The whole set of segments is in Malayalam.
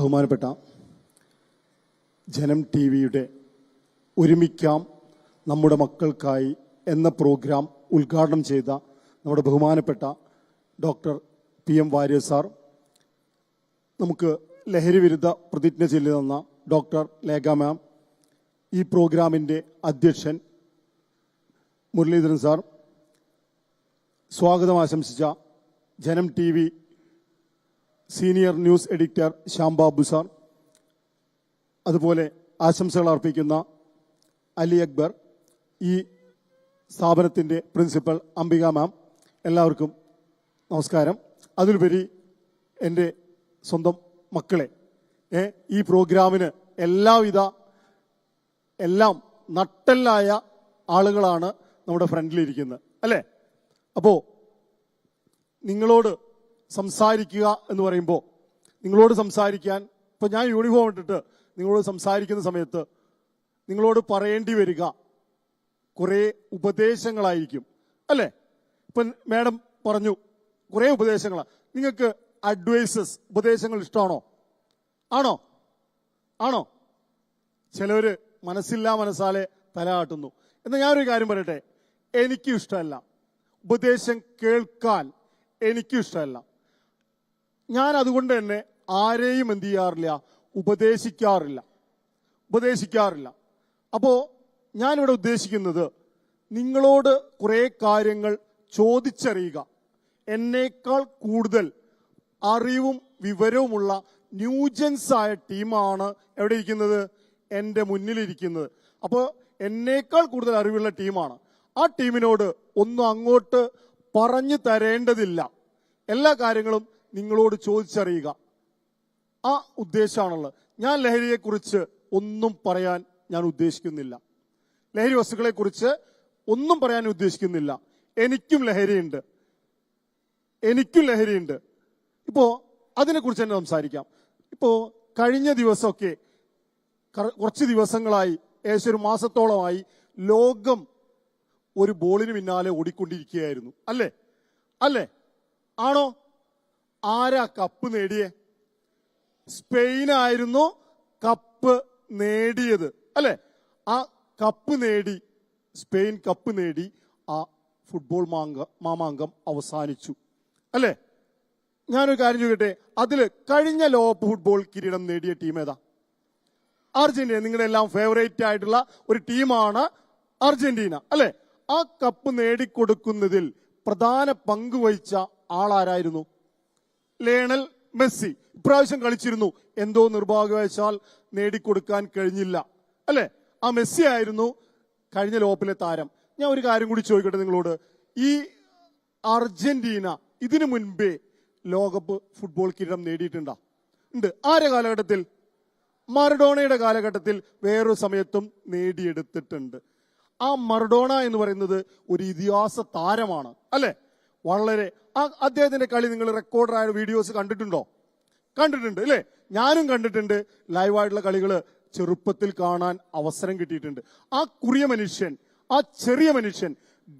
ബഹുമാനപ്പെട്ട ജനം ടി വിയുടെ ഒരുമിക്കാം നമ്മുടെ മക്കൾക്കായി എന്ന പ്രോഗ്രാം ഉദ്ഘാടനം ചെയ്ത നമ്മുടെ ബഹുമാനപ്പെട്ട ഡോക്ടർ PM വാര്യർ സാർ, നമുക്ക് ലഹരി വിരുദ്ധ പ്രതിജ്ഞ ചൊല്ലി തന്ന ഡോക്ടർ ലേഖ മാം, ഈ പ്രോഗ്രാമിൻ്റെ അധ്യക്ഷൻ മുരളീധരൻ സാർ, സ്വാഗതം ആശംസിച്ച Janam T V senior news editor Shyam Babu sir, അതുപോലെ ആശംസകൾ അർപ്പിക്കുന്ന അലി അക്ബർ, ഈ സ്ഥാപനത്തിൻ്റെ പ്രിൻസിപ്പൽ അംബിക മാം, എല്ലാവർക്കും നമസ്കാരം. അതിലുപരി എൻ്റെ സ്വന്തം മക്കളെ, ഈ പ്രോഗ്രാമിന് എല്ലാം നട്ടെല്ലായ ആളുകളാണ് നമ്മുടെ ഫ്രണ്ടിലിരിക്കുന്നത്, അല്ലേ? അപ്പോൾ നിങ്ങളോട് സംസാരിക്കുക എന്ന് പറയുമ്പോൾ, നിങ്ങളോട് സംസാരിക്കാൻ ഇപ്പം ഞാൻ യൂണിഫോം ഇട്ടിട്ട് നിങ്ങളോട് സംസാരിക്കുന്ന സമയത്ത് നിങ്ങളോട് പറയേണ്ടി വരിക കുറേ ഉപദേശങ്ങളായിരിക്കും, അല്ലേ? ഇപ്പം മാഡം പറഞ്ഞു കുറേ ഉപദേശങ്ങളാണ്. നിങ്ങൾക്ക് ഉപദേശങ്ങൾ ഇഷ്ടമാണോ? ആണോ? ചിലവർ മനസ്സില്ലാ മനസ്സാലെ തലയാട്ടുന്നു. എന്നാൽ ഞാനൊരു കാര്യം പറയട്ടെ, എനിക്കും ഇഷ്ടമല്ല ഉപദേശം കേൾക്കാൻ, എനിക്കും ഇഷ്ടമല്ല. ഞാൻ അതുകൊണ്ട് തന്നെ ആരെയും എന്ത് ചെയ്യാറില്ല, ഉപദേശിക്കാറില്ല. അപ്പോൾ ഞാനിവിടെ ഉദ്ദേശിക്കുന്നത്, നിങ്ങളോട് കുറേ കാര്യങ്ങൾ ചോദിച്ചറിയുക. എന്നേക്കാൾ കൂടുതൽ അറിവും വിവരവുമുള്ള ന്യൂജൻസായ ടീമാണ് എവിടെ ഇരിക്കുന്നത്, എൻ്റെ മുന്നിലിരിക്കുന്നത്. അപ്പോൾ എന്നേക്കാൾ കൂടുതൽ അറിവുള്ള ടീമാണ്. ആ ടീമിനോട് ഒന്നും അങ്ങോട്ട് പറഞ്ഞു തരേണ്ടതില്ല. എല്ലാ കാര്യങ്ങളും നിങ്ങളോട് ചോദിച്ചറിയുക. ആ ഉദ്ദേശമാണുള്ളത്. ഞാൻ ലഹരിയെക്കുറിച്ച് ഒന്നും പറയാൻ ഞാൻ ഉദ്ദേശിക്കുന്നില്ല. ലഹരി വസ്തുക്കളെക്കുറിച്ച് ഒന്നും പറയാൻ ഉദ്ദേശിക്കുന്നില്ല. എനിക്കും ലഹരിയുണ്ട്. ഇപ്പോൾ അതിനെക്കുറിച്ച് തന്നെ സംസാരിക്കാം. ഇപ്പോൾ കഴിഞ്ഞ ദിവസമൊക്കെ, കുറച്ച് ദിവസങ്ങളായി, ഏകദേശം ഒരു മാസത്തോളമായി ലോകം ഒരു ബോളിന് പിന്നാലെ ഓടിക്കൊണ്ടിരിക്കുകയായിരുന്നു, അല്ലേ? ആണോ? ആരാ കപ്പ് നേടിയേ? സ്പെയിനായിരുന്നു കപ്പ് നേടിയത്, അല്ലേ? ആ കപ്പ് നേടി, സ്പെയിൻ കപ്പ് നേടി. ആ ഫുട്ബോൾ മാമാങ്കം അവസാനിച്ചു, അല്ലേ? ഞാനൊരു കാര്യം ചോദിക്കട്ടെ, അതിൽ കഴിഞ്ഞ ലോകകപ്പ് ഫുട്ബോൾ കിരീടം നേടിയ ടീം ഏതാ? അർജന്റീന. നിങ്ങളുടെ എല്ലാം ഫേവറേറ്റ് ആയിട്ടുള്ള ഒരു ടീമാണ് അർജന്റീന, അല്ലേ? ആ കപ്പ് നേടിക്കൊടുക്കുന്നതിൽ പ്രധാന പങ്ക് വഹിച്ച ആളാരായിരുന്നു? Lionel Messi. ഇപ്രാവശ്യം കളിച്ചിരുന്നു, എന്തോ നിർഭാഗ്യവശാൽ നേടിക്കൊടുക്കാൻ കഴിഞ്ഞില്ല, അല്ലേ? ആ മെസ്സി ആയിരുന്നു കഴിഞ്ഞ ലോകകപ്പിലെ താരം. ഞാൻ ഒരു കാര്യം കൂടി ചോദിക്കട്ടെ നിങ്ങളോട്, ഈ അർജന്റീന ഇതിനു മുൻപേ ലോകകപ്പ് ഫുട്ബോൾ കിരീടം നേടിയിട്ടുണ്ടോ? ഉണ്ട്. ആരുടെ കാലഘട്ടത്തിൽ? മറഡോണയുടെ കാലഘട്ടത്തിൽ വേറൊരു സമയത്തും നേടിയെടുത്തിട്ടുണ്ട്. ആ മറഡോണ എന്ന് പറയുന്നത് ഒരു ഇതിഹാസ താരമാണ്, അല്ലേ? വളരെ അദ്ദേഹത്തിന്റെ കളി നിങ്ങൾ റെക്കോർഡറായ വീഡിയോസ് കണ്ടിട്ടുണ്ട്, അല്ലേ? ഞാനും കണ്ടിട്ടുണ്ട്. ലൈവായിട്ടുള്ള കളികൾ ചെറുപ്പത്തിൽ കാണാൻ അവസരം കിട്ടിയിട്ടുണ്ട്. ആ ചെറിയ മനുഷ്യൻ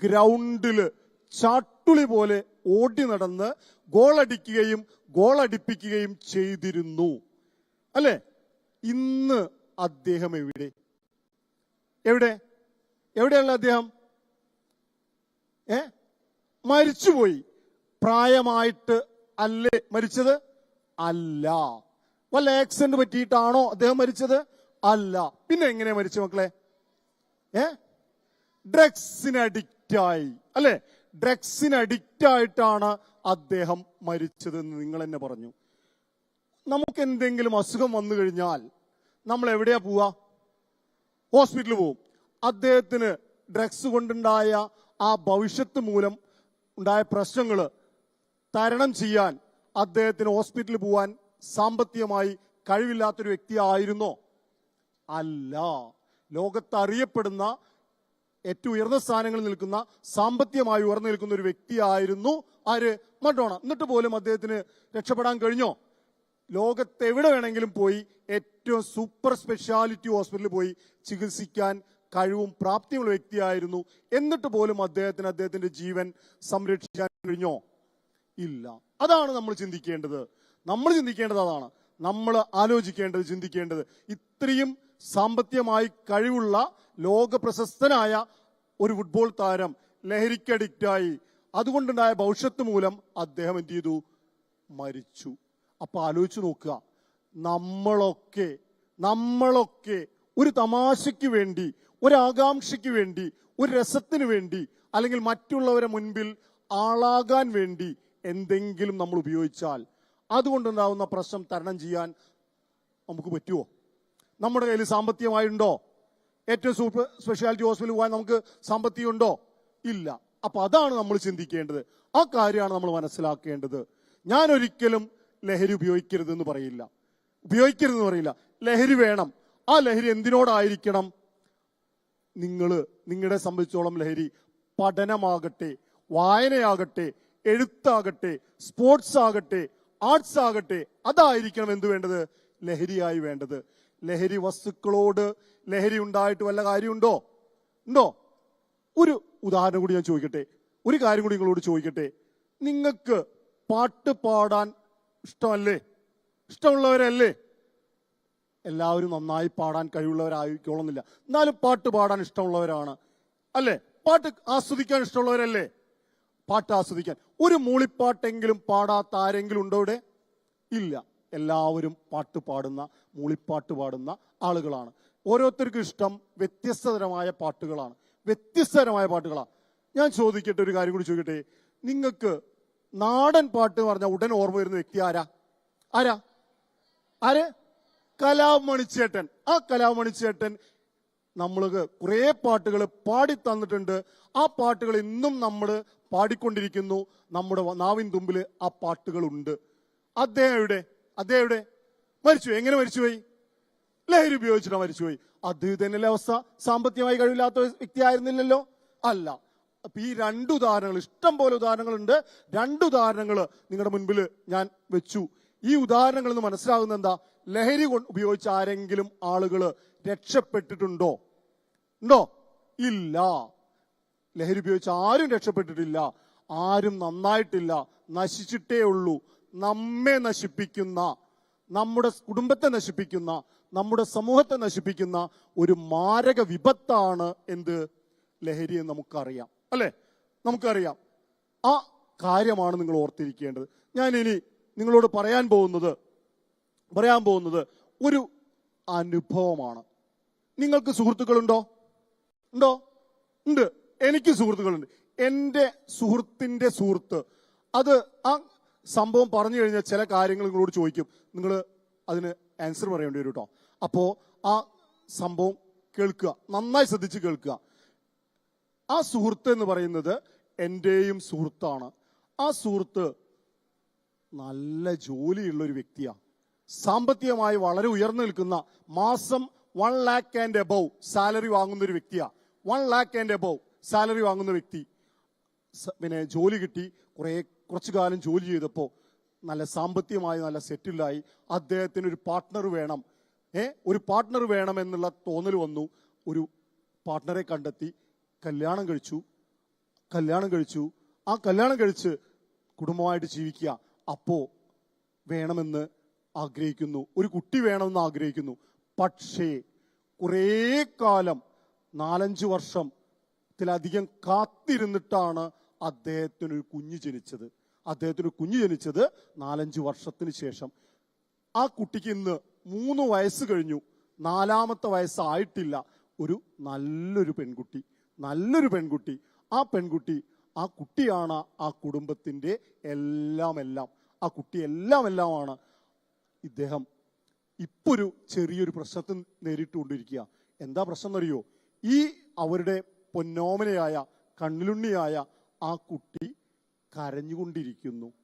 ഗ്രൗണ്ടില് ചാട്ടുളി പോലെ ഓടി നടന്ന് ഗോളടിപ്പിക്കുകയും ചെയ്തിരുന്നു, അല്ലേ? ഇന്ന് അദ്ദേഹം എവിടെയുള്ള അദ്ദേഹം? മരിച്ചുപോയി. പ്രായമായിട്ട് അല്ലേ മരിച്ചത്? അല്ല. വല്ല ആക്സിഡന്റ് പറ്റിയിട്ടാണോ അദ്ദേഹം മരിച്ചത്? അല്ല. പിന്നെ എങ്ങനെയാ മരിച്ചു മക്കളെ? ഡ്രഗ്സിന് അഡിക്റ്റായി, അല്ലെ? ഡ്രഗ്സിന് അഡിക്റ്റായിട്ടാണ് അദ്ദേഹം മരിച്ചതെന്ന് നിങ്ങൾ തന്നെ പറഞ്ഞു. നമുക്ക് എന്തെങ്കിലും അസുഖം വന്നു കഴിഞ്ഞാൽ നമ്മൾ എവിടെയാ പോവാ? ഹോസ്പിറ്റലിൽ പോവും. അദ്ദേഹത്തിന് ഡ്രഗ്സ് കൊണ്ടുണ്ടായ ആ ഭവിഷ്യത്ത് മൂലം ഉണ്ടായ പ്രശ്നങ്ങൾ തരണം ചെയ്യാൻ അദ്ദേഹത്തിന് ഹോസ്പിറ്റലിൽ പോവാൻ സാമ്പത്തികമായി കഴിവില്ലാത്തൊരു വ്യക്തിയായിരുന്നോ? അല്ല. ലോകത്ത് അറിയപ്പെടുന്ന ഏറ്റവും ഉയർന്ന സ്ഥാനങ്ങളിൽ നിൽക്കുന്ന, സാമ്പത്തികമായി ഉയർന്നു നിൽക്കുന്ന ഒരു വ്യക്തിയായിരുന്നു ആര്? മറഡോണ. എന്നിട്ട് പോലും അദ്ദേഹത്തിന് രക്ഷപ്പെടാൻ കഴിഞ്ഞോ? ലോകത്ത് എവിടെ വേണമെങ്കിലും പോയി ഏറ്റവും സൂപ്പർ സ്പെഷ്യാലിറ്റി ഹോസ്പിറ്റലിൽ പോയി ചികിത്സിക്കാൻ കഴിവും പ്രാപ്തിയുള്ള വ്യക്തിയായിരുന്നു. എന്നിട്ട് പോലും അദ്ദേഹത്തിന്റെ ജീവൻ സംരക്ഷിക്കാൻ കഴിഞ്ഞോ? ഇല്ല. അതാണ് നമ്മൾ ചിന്തിക്കേണ്ടത്. അതാണ് നമ്മൾ ആലോചിക്കേണ്ടത്, ചിന്തിക്കേണ്ടത്, ഇത്രയും സാമ്പത്തികമായി കഴിവുള്ള ലോക പ്രശസ്തനായ ഒരു ഫുട്ബോൾ താരം ലഹരിക്ക് അഡിക്റ്റായി, അതുകൊണ്ടുണ്ടായ ഭവിഷ്യത്ത് മൂലം അദ്ദേഹം എന്ത് ചെയ്തു? മരിച്ചു. അപ്പൊ ആലോചിച്ച് നോക്കുക, നമ്മളൊക്കെ ഒരു തമാശയ്ക്ക് വേണ്ടി, ഒരു ആകാംക്ഷയ്ക്ക് വേണ്ടി, ഒരു രസത്തിന് വേണ്ടി, അല്ലെങ്കിൽ മറ്റുള്ളവരെ മുൻപിൽ ആളാകാൻ വേണ്ടി എന്തെങ്കിലും നമ്മൾ ഉപയോഗിച്ചാൽ അതുകൊണ്ടുണ്ടാവുന്ന പ്രശ്നം തരണം ചെയ്യാൻ നമുക്ക് പറ്റുമോ? നമ്മുടെ കയ്യിൽ സാമ്പത്തികമായിട്ടുണ്ടോ? ഏറ്റവും സൂപ്പർ സ്പെഷ്യാലിറ്റി ഹോസ്പിറ്റലിൽ പോകാൻ നമുക്ക് സാമ്പത്തികം ഉണ്ടോ? ഇല്ല. അപ്പൊ അതാണ് നമ്മൾ ചിന്തിക്കേണ്ടത്. ആ കാര്യമാണ് നമ്മൾ മനസ്സിലാക്കേണ്ടത്. ഞാൻ ഒരിക്കലും ലഹരി ഉപയോഗിക്കരുതെന്ന് പറയില്ല. ലഹരി വേണം. ആ ലഹരി എന്തിനോടായിരിക്കണം? നിങ്ങളെ സംബന്ധിച്ചോളം ലഹരി പഠനമാകട്ടെ, വായനയാകട്ടെ, എഴുത്താകട്ടെ, സ്പോർട്സ് ആകട്ടെ, ആർട്സ് ആകട്ടെ, അതായിരിക്കണം എന്ത് വേണ്ടത്? ലഹരിയായി വേണ്ടത്. ലഹരി വസ്തുക്കളോട് ലഹരി ഉണ്ടായിട്ട് വല്ല കാര്യമുണ്ടോ? ഒരു ഉദാഹരണം കൂടി ഞാൻ ചോദിക്കട്ടെ, ഒരു കാര്യം കൂടി നിങ്ങളോട് ചോദിക്കട്ടെ. നിങ്ങൾക്ക് പാട്ട് പാടാൻ ഇഷ്ടമുള്ളവരല്ലേ? എല്ലാവരും നന്നായി പാടാൻ കഴിവുള്ളവരായിക്കോളുന്നില്ല, എന്നാലും പാട്ട് പാടാൻ ഇഷ്ടമുള്ളവരാണ് അല്ലേ? പാട്ട് ആസ്വദിക്കാൻ ഇഷ്ടമുള്ളവരല്ലേ? പാട്ട് ആസ്വദിക്കാൻ ഒരു മൂളിപ്പാട്ടെങ്കിലും പാടാത്ത ആരെങ്കിലും ഉണ്ടോ ഇവിടെ? ഇല്ല. എല്ലാവരും പാട്ട് പാടുന്ന, മൂളിപ്പാട്ട് പാടുന്ന ആളുകളാണ്. ഓരോരുത്തർക്കും ഇഷ്ടം വ്യത്യസ്തതരമായ പാട്ടുകളാണ്. ഞാൻ ചോദിക്കട്ടെ, ഒരു കാര്യം കൂടി ചോദിക്കട്ടെ. നിങ്ങൾക്ക് നാടൻ പാട്ട് എന്ന് പറഞ്ഞാൽ ഉടൻ ഓർമ്മ വരുന്ന വ്യക്തി ആരാ? കലാമണിച്ചേട്ടൻ. ആ കലാമണിച്ചേട്ടൻ നമ്മൾക്ക് കുറെ പാട്ടുകൾ പാടി തന്നിട്ടുണ്ട്. ആ പാട്ടുകൾ ഇന്നും നമ്മൾ പാടിക്കൊണ്ടിരിക്കുന്നു. നമ്മുടെ നാവിൻ തുമ്പിൽ ആ പാട്ടുകളുണ്ട്. അദ്ദേഹം എവിടെ? മരിച്ചു. എങ്ങനെ മരിച്ചുപോയി? ലഹരി ഉപയോഗിച്ചിട്ടാണ് മരിച്ചുപോയി. അത് തന്നെയല്ലേ അവസ്ഥ? സാമ്പത്തികമായി കഴിവില്ലാത്ത വ്യക്തി ആയിരുന്നില്ലല്ലോ? അല്ല. അപ്പൊ ഈ രണ്ട് ഉദാഹരണങ്ങൾ, ഇഷ്ടം പോലെ ഉദാഹരണങ്ങളുണ്ട്. രണ്ട് ഉദാഹരണങ്ങൾ നിങ്ങളുടെ മുൻപിൽ ഞാൻ വെച്ചു. ഈ ഉദാഹരണങ്ങളിൽ നിന്ന് മനസ്സിലാകുന്ന എന്താ? ലഹരി ഉപയോഗിച്ച ആരെങ്കിലും ആളുകൾ രക്ഷപ്പെട്ടിട്ടുണ്ടോ? ഇല്ല. ലഹരി ഉപയോഗിച്ച ആരും രക്ഷപ്പെട്ടിട്ടില്ല. ആരും നന്നായിട്ടില്ല. നശിച്ചിട്ടേ ഉള്ളൂ. നമ്മെ നശിപ്പിക്കുന്ന, നമ്മുടെ കുടുംബത്തെ നശിപ്പിക്കുന്ന, നമ്മുടെ സമൂഹത്തെ നശിപ്പിക്കുന്ന ഒരു മാരക വിപത്താണ് എന്ത്? ലഹരി എന്ന് നമുക്കറിയാം അല്ലെ? നമുക്കറിയാം. ആ കാര്യമാണ് നിങ്ങൾ ഓർത്തിരിക്കേണ്ടത്. ഞാൻ ഇനി നിങ്ങളോട് പറയാൻ പോകുന്നത് ഒരു അനുഭവമാണ്. നിങ്ങൾക്ക് സുഹൃത്തുക്കളുണ്ടോ? ഉണ്ട്. എനിക്ക് സുഹൃത്തുക്കളുണ്ട്. എന്റെ സുഹൃത്തിന്റെ സുഹൃത്ത്. അത് ആ സംഭവം പറഞ്ഞു കഴിഞ്ഞാൽ ചില കാര്യങ്ങൾ നിങ്ങളോട് ചോദിക്കും. നിങ്ങൾ അതിന് ആൻസർ പറയേണ്ടി വരും കേട്ടോ. അപ്പോ ആ സംഭവം കേൾക്കുക, നന്നായി ശ്രദ്ധിച്ച് കേൾക്കുക. ആ സുഹൃത്ത് എന്ന് പറയുന്നത് എന്റെയും സുഹൃത്താണ്. ആ സുഹൃത്ത് നല്ല ജോലിയുള്ള ഒരു വ്യക്തിയാണ്. സാമ്പത്തികമായി വളരെ ഉയർന്നു നിൽക്കുന്ന, മാസം 1 lakh and above സാലറി വാങ്ങുന്ന ഒരു വ്യക്തിയാണ്. 1 lakh and above സാലറി വാങ്ങുന്ന വ്യക്തി. പിന്നെ ജോലി കിട്ടി, കുറച്ചു കാലം ജോലി ചെയ്തപ്പോൾ നല്ല സാമ്പത്തികമായി നല്ല സെറ്റിലായി. അദ്ദേഹത്തിന് ഒരു പാർട്ട്ണർ വേണം എന്നുള്ള തോന്നൽ വന്നു. ഒരു പാർട്ട്ണറെ കണ്ടെത്തി, കല്യാണം കഴിച്ചു. ആ കല്യാണം കഴിച്ച് കുടുംബമായിട്ട് ജീവിക്കുക. അപ്പോ വേണമെന്ന് ആഗ്രഹിക്കുന്നു, ഒരു കുട്ടി വേണമെന്ന് ആഗ്രഹിക്കുന്നു. പക്ഷേ കുറേ കാലം, 4-5 വർഷത്തിലധികം കാത്തിരുന്നിട്ടാണ് അദ്ദേഹത്തിനൊരു കുഞ്ഞ് ജനിച്ചത്. 4-5 വർഷത്തിന് ശേഷം. ആ കുട്ടിക്ക് ഇന്ന് 3 വയസ്സ് കഴിഞ്ഞു. 4ാമത്തെ വയസ്സായിട്ടില്ല. ഒരു നല്ലൊരു പെൺകുട്ടി. ആ കുട്ടിയാണ് ആ കുടുംബത്തിന്റെ എല്ലാം. ആ കുട്ടി എല്ലാമാണ്. ഇദ്ദേഹം ഇപ്പൊ ഒരു ചെറിയൊരു പ്രശ്നത്തിൽ നേരിട്ടുകൊണ്ടിരിക്കുക. എന്താ പ്രശ്നം എന്നറിയോ? ഈ അവരുടെ പൊന്നോമനയായ, കണ്ണിലുണ്ണിയായ ആ കുട്ടി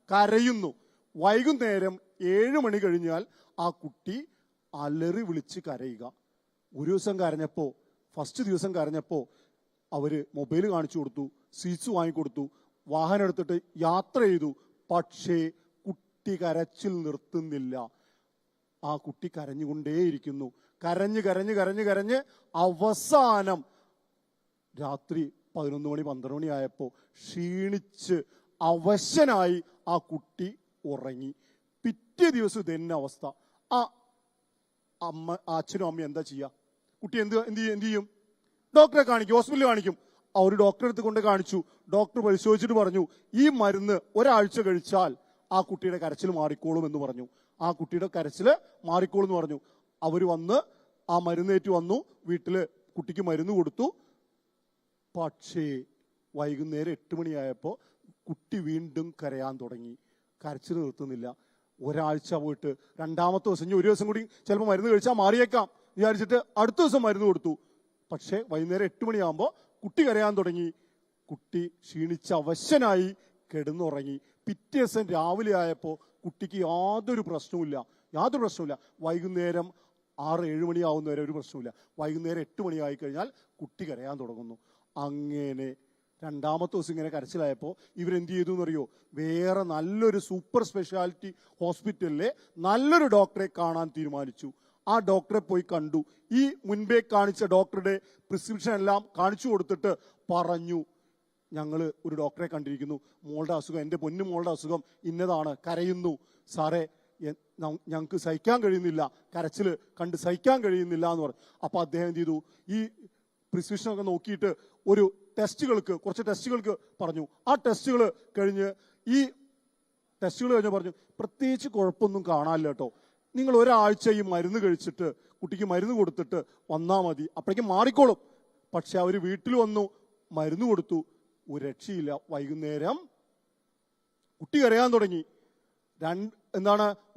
കരയുന്നു. വൈകുന്നേരം 7 മണി കഴിഞ്ഞാൽ ആ കുട്ടി അലറി വിളിച്ച് കരയുക. ഫസ്റ്റ് ദിവസം കരഞ്ഞപ്പോ അവര് മൊബൈൽ കാണിച്ചു കൊടുത്തു, സ്വീറ്റ്സ് വാങ്ങിക്കൊടുത്തു, വാഹനം എടുത്തിട്ട് യാത്ര ചെയ്തു. പക്ഷേ കുട്ടി കരച്ചിൽ നിർത്തുന്നില്ല. ആ കുട്ടി കരഞ്ഞുകൊണ്ടേയിരിക്കുന്നു. കരഞ്ഞ് അവസാനം രാത്രി 11 മണി 12 മണി ആയപ്പോ ക്ഷീണിച്ച് അവശനായി ആ കുട്ടി ഉറങ്ങി. പിറ്റേ ദിവസം ഇതന്നെ അവസ്ഥ. ആ അച്ഛനും അമ്മയും എന്താ ചെയ്യുക? കുട്ടി എന്ത് ചെയ്യും? ഡോക്ടറെ കാണിക്കും, ഹോസ്പിറ്റലിൽ കാണിക്കും. ആ ഒരു ഡോക്ടറെ അടുത്ത് കൊണ്ട് കാണിച്ചു. ഡോക്ടർ പരിശോധിച്ചിട്ട് പറഞ്ഞു, ഈ മരുന്ന് ഒരാഴ്ച കഴിച്ചാൽ ആ കുട്ടിയുടെ കരച്ചിൽ മാറിക്കോളും എന്ന് പറഞ്ഞു. ആ കുട്ടിയുടെ കരച്ചിൽ മാറിക്കോളും എന്ന് പറഞ്ഞു. അവർ വന്ന് ആ മരുന്നേറ്റ് വന്നു, വീട്ടില് കുട്ടിക്ക് മരുന്ന് കൊടുത്തു. പക്ഷേ വൈകുന്നേരം 8 മണിയായപ്പോൾ കുട്ടി വീണ്ടും കരയാൻ തുടങ്ങി. കരച്ചിൽ നിർത്തുന്നില്ല. ഒരാഴ്ച പോയിട്ട് രണ്ടാമത്തെ ദിവസം, ഇനി ഒരു ദിവസം കൂടി ചിലപ്പോൾ മരുന്ന് കഴിച്ചാൽ മാറിയേക്കാം വിചാരിച്ചിട്ട് അടുത്ത ദിവസം മരുന്ന് കൊടുത്തു. പക്ഷേ വൈകുന്നേരം 8 മണിയാകുമ്പോൾ കുട്ടി കരയാൻ തുടങ്ങി. കുട്ടി ക്ഷീണിച്ച് അവശനായി കിടന്നുറങ്ങി. പിറ്റേ ദിവസം രാവിലെ ആയപ്പോൾ കുട്ടിക്ക് യാതൊരു പ്രശ്നവുമില്ല. വൈകുന്നേരം 6-7 മണിയാവുന്നവരെ ഒരു പ്രശ്നമില്ല. വൈകുന്നേരം 8 മണിയായി കഴിഞ്ഞാൽ കുട്ടി കരയാൻ തുടങ്ങുന്നു. അങ്ങനെ രണ്ടാമത്തെ ദിവസം ഇങ്ങനെ കരച്ചിലായപ്പോൾ ഇവരെന്ത് ചെയ്തു എന്നറിയോ? വേറെ നല്ലൊരു സൂപ്പർ സ്പെഷ്യാലിറ്റി ഹോസ്പിറ്റലിലെ നല്ലൊരു ഡോക്ടറെ കാണാൻ തീരുമാനിച്ചു. ആ ഡോക്ടറെ പോയി കണ്ടു. ഈ മുൻപേ കാണിച്ച ഡോക്ടറുടെ പ്രിസ്ക്രിപ്ഷൻ എല്ലാം കാണിച്ചു കൊടുത്തിട്ട് പറഞ്ഞു, ഞങ്ങൾ ഒരു ഡോക്ടറെ കണ്ടിരിക്കുന്നു, മോളുടെ അസുഖം, എൻ്റെ പൊന്നു മോളുടെ അസുഖം ഇന്നതാണ്, കരയുന്നു സാറേ, ഞങ്ങൾക്ക് സഹിക്കാൻ കഴിയുന്നില്ല, കരച്ചിൽ കണ്ട് സഹിക്കാൻ കഴിയുന്നില്ല എന്ന് പറഞ്ഞു. അപ്പൊ അദ്ദേഹം എന്ത് ചെയ്തു? ഈ പ്രിസ്ക്രിപ്ഷനൊക്കെ നോക്കിയിട്ട് കുറച്ച് ടെസ്റ്റുകൾക്ക് പറഞ്ഞു. ആ ടെസ്റ്റുകൾ കഴിഞ്ഞ് പറഞ്ഞു, പ്രത്യേകിച്ച് കുഴപ്പമൊന്നും കാണാനില്ല കേട്ടോ, നിങ്ങൾ ഒരാഴ്ച ഈ മരുന്ന് കഴിച്ചിട്ട് കുട്ടിക്ക് മരുന്ന് കൊടുത്തിട്ട് വന്നാൽ മതി, അപ്പോഴേക്കും മാറിക്കോളും. പക്ഷെ അവർ വീട്ടിൽ വന്നു, മരുന്ന് കൊടുത്തു, ഒരു രക്ഷയില്ല. വൈകുന്നേരം കുട്ടി കരയാൻ തുടങ്ങി.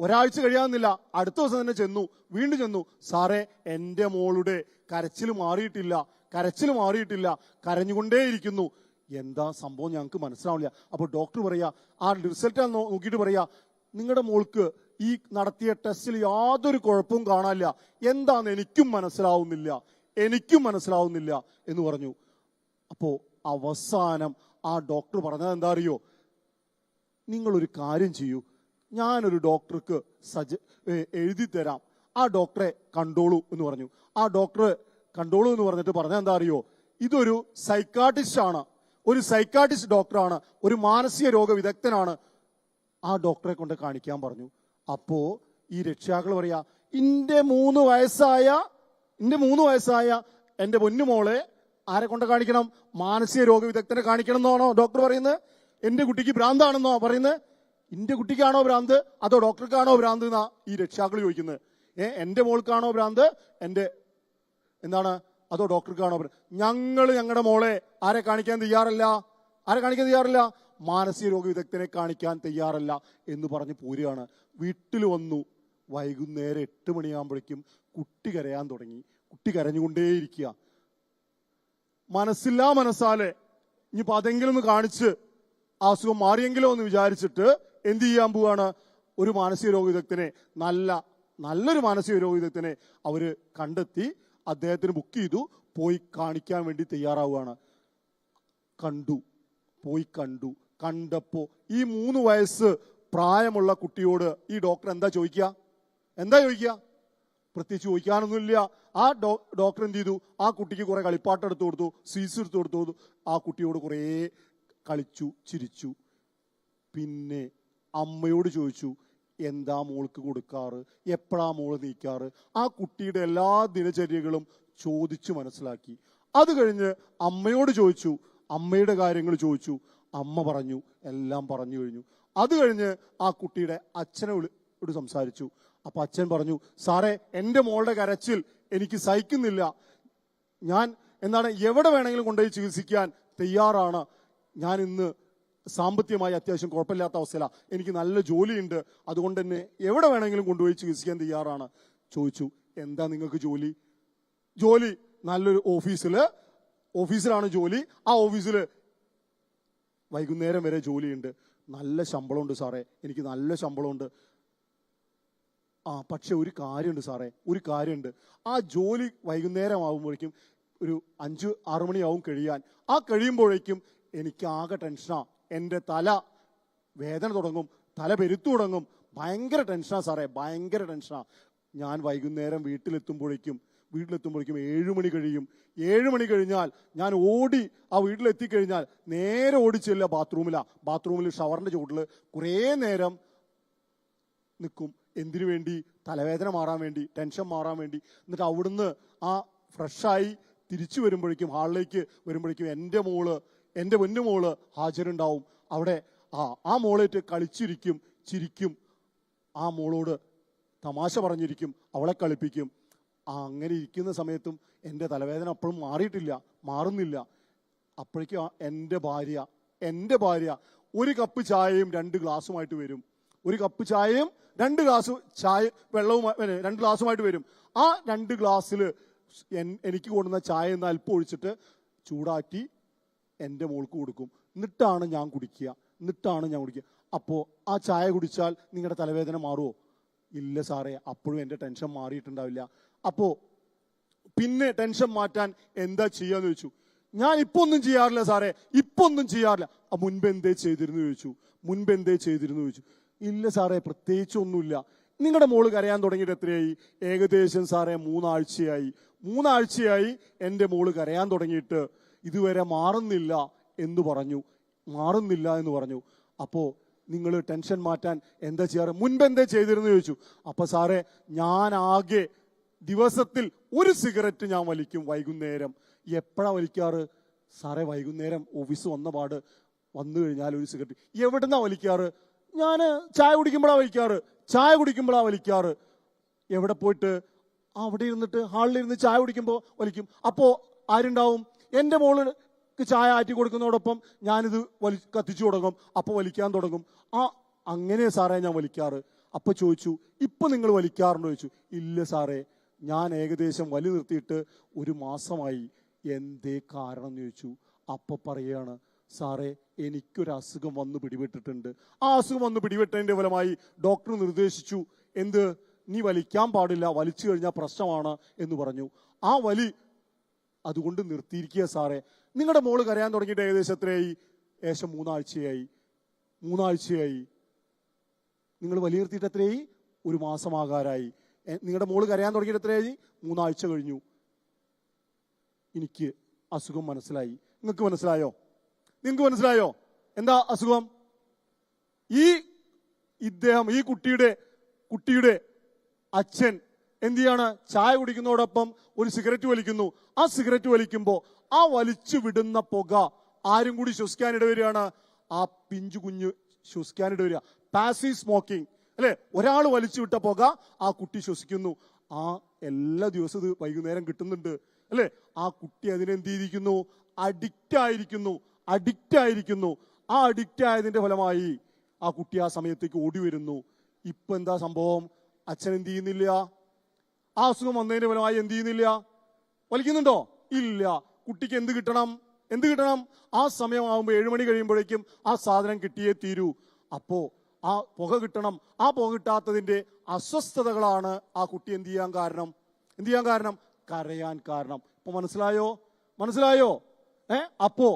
ഒരാഴ്ച കഴിയാന്നില്ല, അടുത്ത ദിവസം തന്നെ വീണ്ടും ചെന്നു, സാറേ എൻ്റെ മോളുടെ കരച്ചിൽ മാറിയിട്ടില്ല, കരഞ്ഞുകൊണ്ടേയിരിക്കുന്നു, എന്താ സംഭവം ഞങ്ങൾക്ക് മനസ്സിലാവില്ല. അപ്പോൾ ഡോക്ടർ പറയാ, ആ റിസൾട്ട് നോക്കിയിട്ട് പറയാ, നിങ്ങളുടെ മോൾക്ക് ഈ നടത്തിയ ടെസ്റ്റിൽ യാതൊരു കുഴപ്പവും കാണാനില്ല, എന്താന്ന് എനിക്കും മനസ്സിലാവുന്നില്ല എന്ന് പറഞ്ഞു. അപ്പോ അവസാനം ആ ഡോക്ടർ പറഞ്ഞത് എന്താ അറിയോ? നിങ്ങളൊരു കാര്യം ചെയ്യൂ, ഞാനൊരു ഡോക്ടർക്ക് എഴുതി തരാം, ആ ഡോക്ടറെ കണ്ടോളൂ എന്ന് പറഞ്ഞു. ആ ഡോക്ടറെ കണ്ടോളൂ എന്ന് പറഞ്ഞിട്ട് പറഞ്ഞ എന്താ അറിയോ? ഇതൊരു സൈക്കാട്രിസ്റ്റ് ഡോക്ടറാണ്, ഒരു മാനസിക രോഗ വിദഗ്ധനാണ്, ആ ഡോക്ടറെ കൊണ്ട് കാണിക്കാൻ പറഞ്ഞു. അപ്പോ ഈ രക്ഷിതാക്കൾ പറയാ, ഇന്റെ 3 വയസ്സായ എന്റെ പൊന്നുമോളെ ആരെ കൊണ്ട് കാണിക്കണം? മാനസിക രോഗ വിദഗ്ധനെ കാണിക്കണം എന്നാണോ ഡോക്ടർ പറയുന്നത്? എന്റെ കുട്ടിക്ക് ഭ്രാന്താണെന്നോ പറയുന്നത്? എന്റെ കുട്ടിക്കാണോ ഭ്രാന്ത് അതോ ഡോക്ടർക്കാണോ ഭ്രാന്ത് എന്നാ ഈ രക്ഷിതാക്കൾ ചോദിക്കുന്നത്. എന്റെ മോൾക്കാണോ ഭ്രാന്ത് അതോ ഡോക്ടർക്കാണോ ഭ്രാന്ത്? ഞങ്ങളുടെ മോളെ ആരെ കാണിക്കാൻ തയ്യാറല്ല, മാനസിക രോഗ വിദഗ്ധനെ കാണിക്കാൻ തയ്യാറല്ല എന്ന് പറഞ്ഞ് പോരുകയാണ്. വീട്ടിൽ വന്നു, വൈകുന്നേരം 8 മണിയാകുമ്പോഴേക്കും കുട്ടി കരയാൻ തുടങ്ങി. കുട്ടി കരഞ്ഞുകൊണ്ടേയിരിക്കുക. മനസ്സാലെ ഇനിയിപ്പോ അതെങ്കിലും ഒന്ന് കാണിച്ച് അസുഖം മാറിയെങ്കിലോ എന്ന് വിചാരിച്ചിട്ട് എന്ത് ചെയ്യാൻ പോവാണ്? ഒരു മാനസിക രോഗ വിദഗ്ധനെ, നല്ലൊരു മാനസിക രോഗ വിദഗ്ധനെ അവര് കണ്ടെത്തി, അദ്ദേഹത്തിന് ബുക്ക് ചെയ്തു, പോയി കാണിക്കാൻ വേണ്ടി തയ്യാറാവുകയാണ്. കണ്ടപ്പോ ഈ 3 വയസ്സ് പ്രായമുള്ള കുട്ടിയോട് ഈ ഡോക്ടർ എന്താ ചോദിക്കുക? പ്രത്യേകിച്ച് ചോദിക്കാനൊന്നുമില്ല. ആ ഡോക്ടർ എന്ത് ചെയ്തു? ആ കുട്ടിക്ക് കുറെ കളിപ്പാട്ടം എടുത്തു കൊടുത്തു, സ്വീറ്റ്സ് എടുത്തു കൊടുത്തു. ആ കുട്ടിയോട് കുറേ കളിച്ചു, ചിരിച്ചു. പിന്നെ അമ്മയോട് ചോദിച്ചു, എന്താ മോൾക്ക് കൊടുക്കാറ്, എപ്പോഴാ മോള് നീക്കാറ്, ആ കുട്ടിയുടെ എല്ലാ ദിനചര്യകളും ചോദിച്ചു മനസ്സിലാക്കി. അത് കഴിഞ്ഞ് അമ്മയോട് ചോദിച്ചു, അമ്മയുടെ കാര്യങ്ങൾ ചോദിച്ചു. അമ്മ പറഞ്ഞു, എല്ലാം പറഞ്ഞു കഴിഞ്ഞു. അത് കഴിഞ്ഞ് ആ കുട്ടിയുടെ അച്ഛനോട് സംസാരിച്ചു. അപ്പൊ അച്ഛൻ പറഞ്ഞു, സാറേ എൻ്റെ മോളുടെ കരച്ചിൽ എനിക്ക് സഹിക്കുന്നില്ല, ഞാൻ എവിടെ വേണമെങ്കിലും കൊണ്ടുപോയി ചികിത്സിക്കാൻ തയ്യാറാണ്, ഞാൻ ഇന്ന് സാമ്പത്തികമായി അത്യാവശ്യം കുഴപ്പമില്ലാത്ത അവസ്ഥയിലാണ്, എനിക്ക് നല്ല ജോലിയുണ്ട്, അതുകൊണ്ട് തന്നെ എവിടെ വേണമെങ്കിലും കൊണ്ടുപോയി ചികിത്സിക്കാൻ തയ്യാറാണ്. ചോദിച്ചു, എന്താ നിങ്ങൾക്ക് ജോലി? നല്ലൊരു ഓഫീസിലാണ് ജോലി. ആ ഓഫീസില് വൈകുന്നേരം വരെ ജോലിയുണ്ട്, നല്ല ശമ്പളമുണ്ട് സാറേ, എനിക്ക് നല്ല ശമ്പളമുണ്ട്. പക്ഷെ ഒരു കാര്യമുണ്ട് സാറേ, ആ ജോലി വൈകുന്നേരം ആകുമ്പോഴേക്കും ഒരു 5-6 മണിയാവും കഴിയാൻ. ആ കഴിയുമ്പോഴേക്കും എനിക്ക് ആകെ ടെൻഷനാ, എൻ്റെ തല വേദന തുടങ്ങും, തല പെരുത്തു തുടങ്ങും, ഭയങ്കര ടെൻഷനാ സാറേ, ഭയങ്കര ടെൻഷനാ. ഞാൻ വൈകുന്നേരം വീട്ടിലെത്തുമ്പോഴേക്കും 7 മണി കഴിയും. 7 മണി കഴിഞ്ഞാൽ ഞാൻ ഓടി ആ വീട്ടിലെത്തിക്കഴിഞ്ഞാൽ നേരെ ഓടിച്ചെല്ല ബാത്റൂമിൽ ഷവറിന്റെ ചുവട്ടിൽ കുറേ നേരം നിൽക്കും. എന്തിനു വേണ്ടി? തലവേദന മാറാൻ വേണ്ടി, ടെൻഷൻ മാറാൻ വേണ്ടി. എന്നിട്ട് അവിടുന്ന് ആ ഫ്രഷായി തിരിച്ചു വരുമ്പോഴേക്കും, ഹാളിലേക്ക് വരുമ്പോഴേക്കും എൻ്റെ പൊന്നുമോള് ഹാജരുണ്ടാവും. അവിടെ ആ മോളേറ്റ് കളിച്ചിരിക്കും, ചിരിക്കും, ആ മോളോട് തമാശ പറഞ്ഞിരിക്കും, അവളെ കളിപ്പിക്കും. അങ്ങനെ ഇരിക്കുന്ന സമയത്തും എൻ്റെ തലവേദന അപ്പോഴും മാറുന്നില്ല. അപ്പോഴേക്കും എൻ്റെ ഭാര്യ ഒരു കപ്പ് ചായയും 2 ഗ്ലാസുമായിട്ട് വരും. ഒരു കപ്പ് ചായയും 2 ഗ്ലാസ് വെള്ളവും 2 ഗ്ലാസുമായിട്ട് വരും. ആ 2 ഗ്ലാസ്സിൽ എനിക്ക് കൊണ്ടുവന്ന ചായ ഒന്ന് അല്പം ഒഴിച്ചിട്ട് ചൂടാക്കി എൻ്റെ മോൾക്ക് കൊടുക്കും. എന്നിട്ടാണ് ഞാൻ കുടിക്കുക. അപ്പോൾ ആ ചായ കുടിച്ചാൽ നിങ്ങളുടെ തലവേദന മാറുമോ? ഇല്ല സാറേ, അപ്പോഴും എൻ്റെ ടെൻഷൻ മാറിയിട്ടുണ്ടാവില്ല. അപ്പോൾ പിന്നെ ടെൻഷൻ മാറ്റാൻ എന്താ ചെയ്യാന്ന് ചോദിച്ചു. ഞാൻ ഇപ്പൊ ഒന്നും ചെയ്യാറില്ല സാറേ, മുൻപ് എന്തേ ചെയ്തിരുന്നു ചോദിച്ചു. ഇല്ല സാറേ, പ്രത്യേകിച്ച് ഒന്നുമില്ല. നിങ്ങളുടെ മോള് കരയാൻ തുടങ്ങിയിട്ട് എത്രയായി? ഏകദേശം സാറേ 3 ആഴ്ചയായി എൻ്റെ മോള് കരയാൻ തുടങ്ങിയിട്ട്. ഇതുവരെ മാറുന്നില്ല എന്ന് പറഞ്ഞു. അപ്പോ നിങ്ങൾ ടെൻഷൻ മാറ്റാൻ എന്താ ചെയ്യാറ്? മുൻപ് എന്തേ ചെയ്തിരുന്നു ചോദിച്ചു. അപ്പൊ സാറേ, ഞാൻ ആകെ ദിവസത്തിൽ 1 സിഗരറ്റ് ഞാൻ വലിക്കും വൈകുന്നേരം. എപ്പോഴാ വലിക്കാറ് സാറേ? വൈകുന്നേരം ഓഫീസ് വന്നു കഴിഞ്ഞാൽ 1 സിഗരറ്റ്. എവിടുന്നാ വലിക്കാറ്? ഞാൻ ചായ കുടിക്കുമ്പോഴാ വലിക്കാറ്. എവിടെ പോയിട്ട്? അവിടെ ഇരുന്നിട്ട് ഹാളിലിരുന്ന് ചായ കുടിക്കുമ്പോൾ വലിക്കും. അപ്പോ ആരുണ്ടാവും? എൻ്റെ മോള് ചായ ആറ്റി കൊടുക്കുന്നതോടൊപ്പം ഞാനിത് കത്തിച്ചു തുടങ്ങും. അപ്പൊ വലിക്കാൻ തുടങ്ങും. അങ്ങനെ സാറേ ഞാൻ വലിക്കാറ്. അപ്പൊ ചോദിച്ചു, ഇപ്പൊ നിങ്ങൾ വലിക്കാറുണ്ടോ ചോദിച്ചു. ഇല്ല സാറേ, ഞാൻ ഏകദേശം വലി നിർത്തിയിട്ട് 1 മാസമായി. എന്തേ കാരണം എന്ന് ചോദിച്ചു. അപ്പൊ പറയാണ്, സാറേ എനിക്കൊരു അസുഖം വന്ന് പിടിപെട്ടിട്ടുണ്ട്. ആ അസുഖം വന്ന് പിടിപെട്ടതിന്റെ ഫലമായി ഡോക്ടർ നിർദ്ദേശിച്ചു, എന്ത്, നീ വലിക്കാൻ പാടില്ല, വലിച്ചു കഴിഞ്ഞാൽ പ്രശ്നമാണ് എന്ന് പറഞ്ഞു. ആ വലി അതുകൊണ്ട് നിർത്തിയിരിക്കുക സാറേ. നിങ്ങളുടെ മോള് കരയാൻ തുടങ്ങിയിട്ട് ഏകദേശം എത്രയായി? ഏകദേശം 3 ആഴ്ചയായി. നിങ്ങൾ വലി നിർത്തിയിട്ട് എത്രയായി? 1 മാസമാകാറായി. നിങ്ങളുടെ മോള് കരയാൻ തുടങ്ങിയിട്ട് എത്രയായി? 3 ആഴ്ച കഴിഞ്ഞു. എനിക്ക് അസുഖം മനസ്സിലായി. നിങ്ങൾക്ക് മനസ്സിലായോ? എന്താ അസുഖം? ഈ കുട്ടിയുടെ അച്ഛൻ എന്ത് ചെയ്യാണ്? ചായ കുടിക്കുന്നതോടൊപ്പം 1 സിഗരറ്റ് വലിക്കുന്നു. ആ സിഗരറ്റ് വലിക്കുമ്പോ ആ വലിച്ചു വിടുന്ന പുക ആരും കൂടി ശ്വസിക്കാനിട വരികയാണ്. ആ പിഞ്ചു കുഞ്ഞ് ശ്വസിക്കാനിട വരിക. പാസീവ് സ്മോക്കിംഗ് അല്ലെ? ഒരാൾ വലിച്ചു വിട്ട പുക ആ കുട്ടി ശ്വസിക്കുന്നു. എല്ലാ ദിവസവും ഇത് വൈകുന്നേരം കിട്ടുന്നുണ്ട് അല്ലെ? ആ കുട്ടി അതിനെന്ത് ചെയ്തിരിക്കുന്നു? അഡിക്റ്റ് ആയിരിക്കുന്നു. ആ അഡിക്റ്റ് ആയതിന്റെ ഫലമായി ആ കുട്ടി ആ സമയത്തേക്ക് ഓടി വരുന്നു. ഇപ്പൊ എന്താ സംഭവം? അച്ഛൻ എന്ത് ചെയ്യുന്നില്ല? ആ അസുഖം വന്നതിന്റെ ഫലമായി എന്ത് ചെയ്യുന്നില്ല? വലിക്കുന്നുണ്ടോ? ഇല്ല. കുട്ടിക്ക് എന്ത് കിട്ടണം? ആ സമയമാകുമ്പോൾ 7 മണി കഴിയുമ്പോഴേക്കും ആ സാധനം കിട്ടിയേ തീരൂ. അപ്പോ ആ പുക കിട്ടണം. ആ പുക കിട്ടാത്തതിന്റെ അസ്വസ്ഥതകളാണ് ആ കുട്ടി എന്ത് ചെയ്യാൻ കാരണം? കരയാൻ കാരണം. ഇപ്പൊ മനസ്സിലായോ? അപ്പോ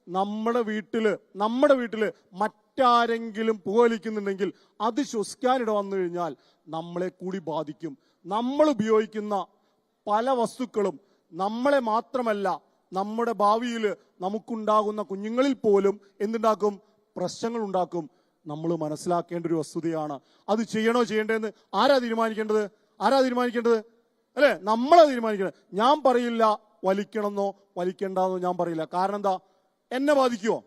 നമ്മുടെ വീട്ടില് മറ്റാരെങ്കിലും പുകവലിക്കുന്നുണ്ടെങ്കിൽ അത് ശ്വസിക്കാനിട വന്നു കഴിഞ്ഞാൽ നമ്മളെ കൂടി ബാധിക്കും. നമ്മൾ ഉപയോഗിക്കുന്ന പല വസ്തുക്കളും നമ്മളെ മാത്രമല്ല, നമ്മുടെ ഭാവിയിൽ നമുക്കുണ്ടാകുന്ന കുഞ്ഞുങ്ങളിൽ പോലും എന്തുണ്ടാക്കും? പ്രശ്നങ്ങൾ ഉണ്ടാക്കും. നമ്മൾ മനസ്സിലാക്കേണ്ട ഒരു വസ്തുതയാണ്. അത് ചെയ്യണോ ചെയ്യേണ്ടതെന്ന് ആരാ തീരുമാനിക്കേണ്ടത്? അല്ലെ? നമ്മളാ തീരുമാനിക്കേണ്ടത്. ഞാൻ പറയില്ല വലിക്കണമെന്നോ വലിക്കണ്ടെന്നോ ഞാൻ പറയില്ല. കാരണം എന്താ? എന്നെ ബാധിക്കുവോ?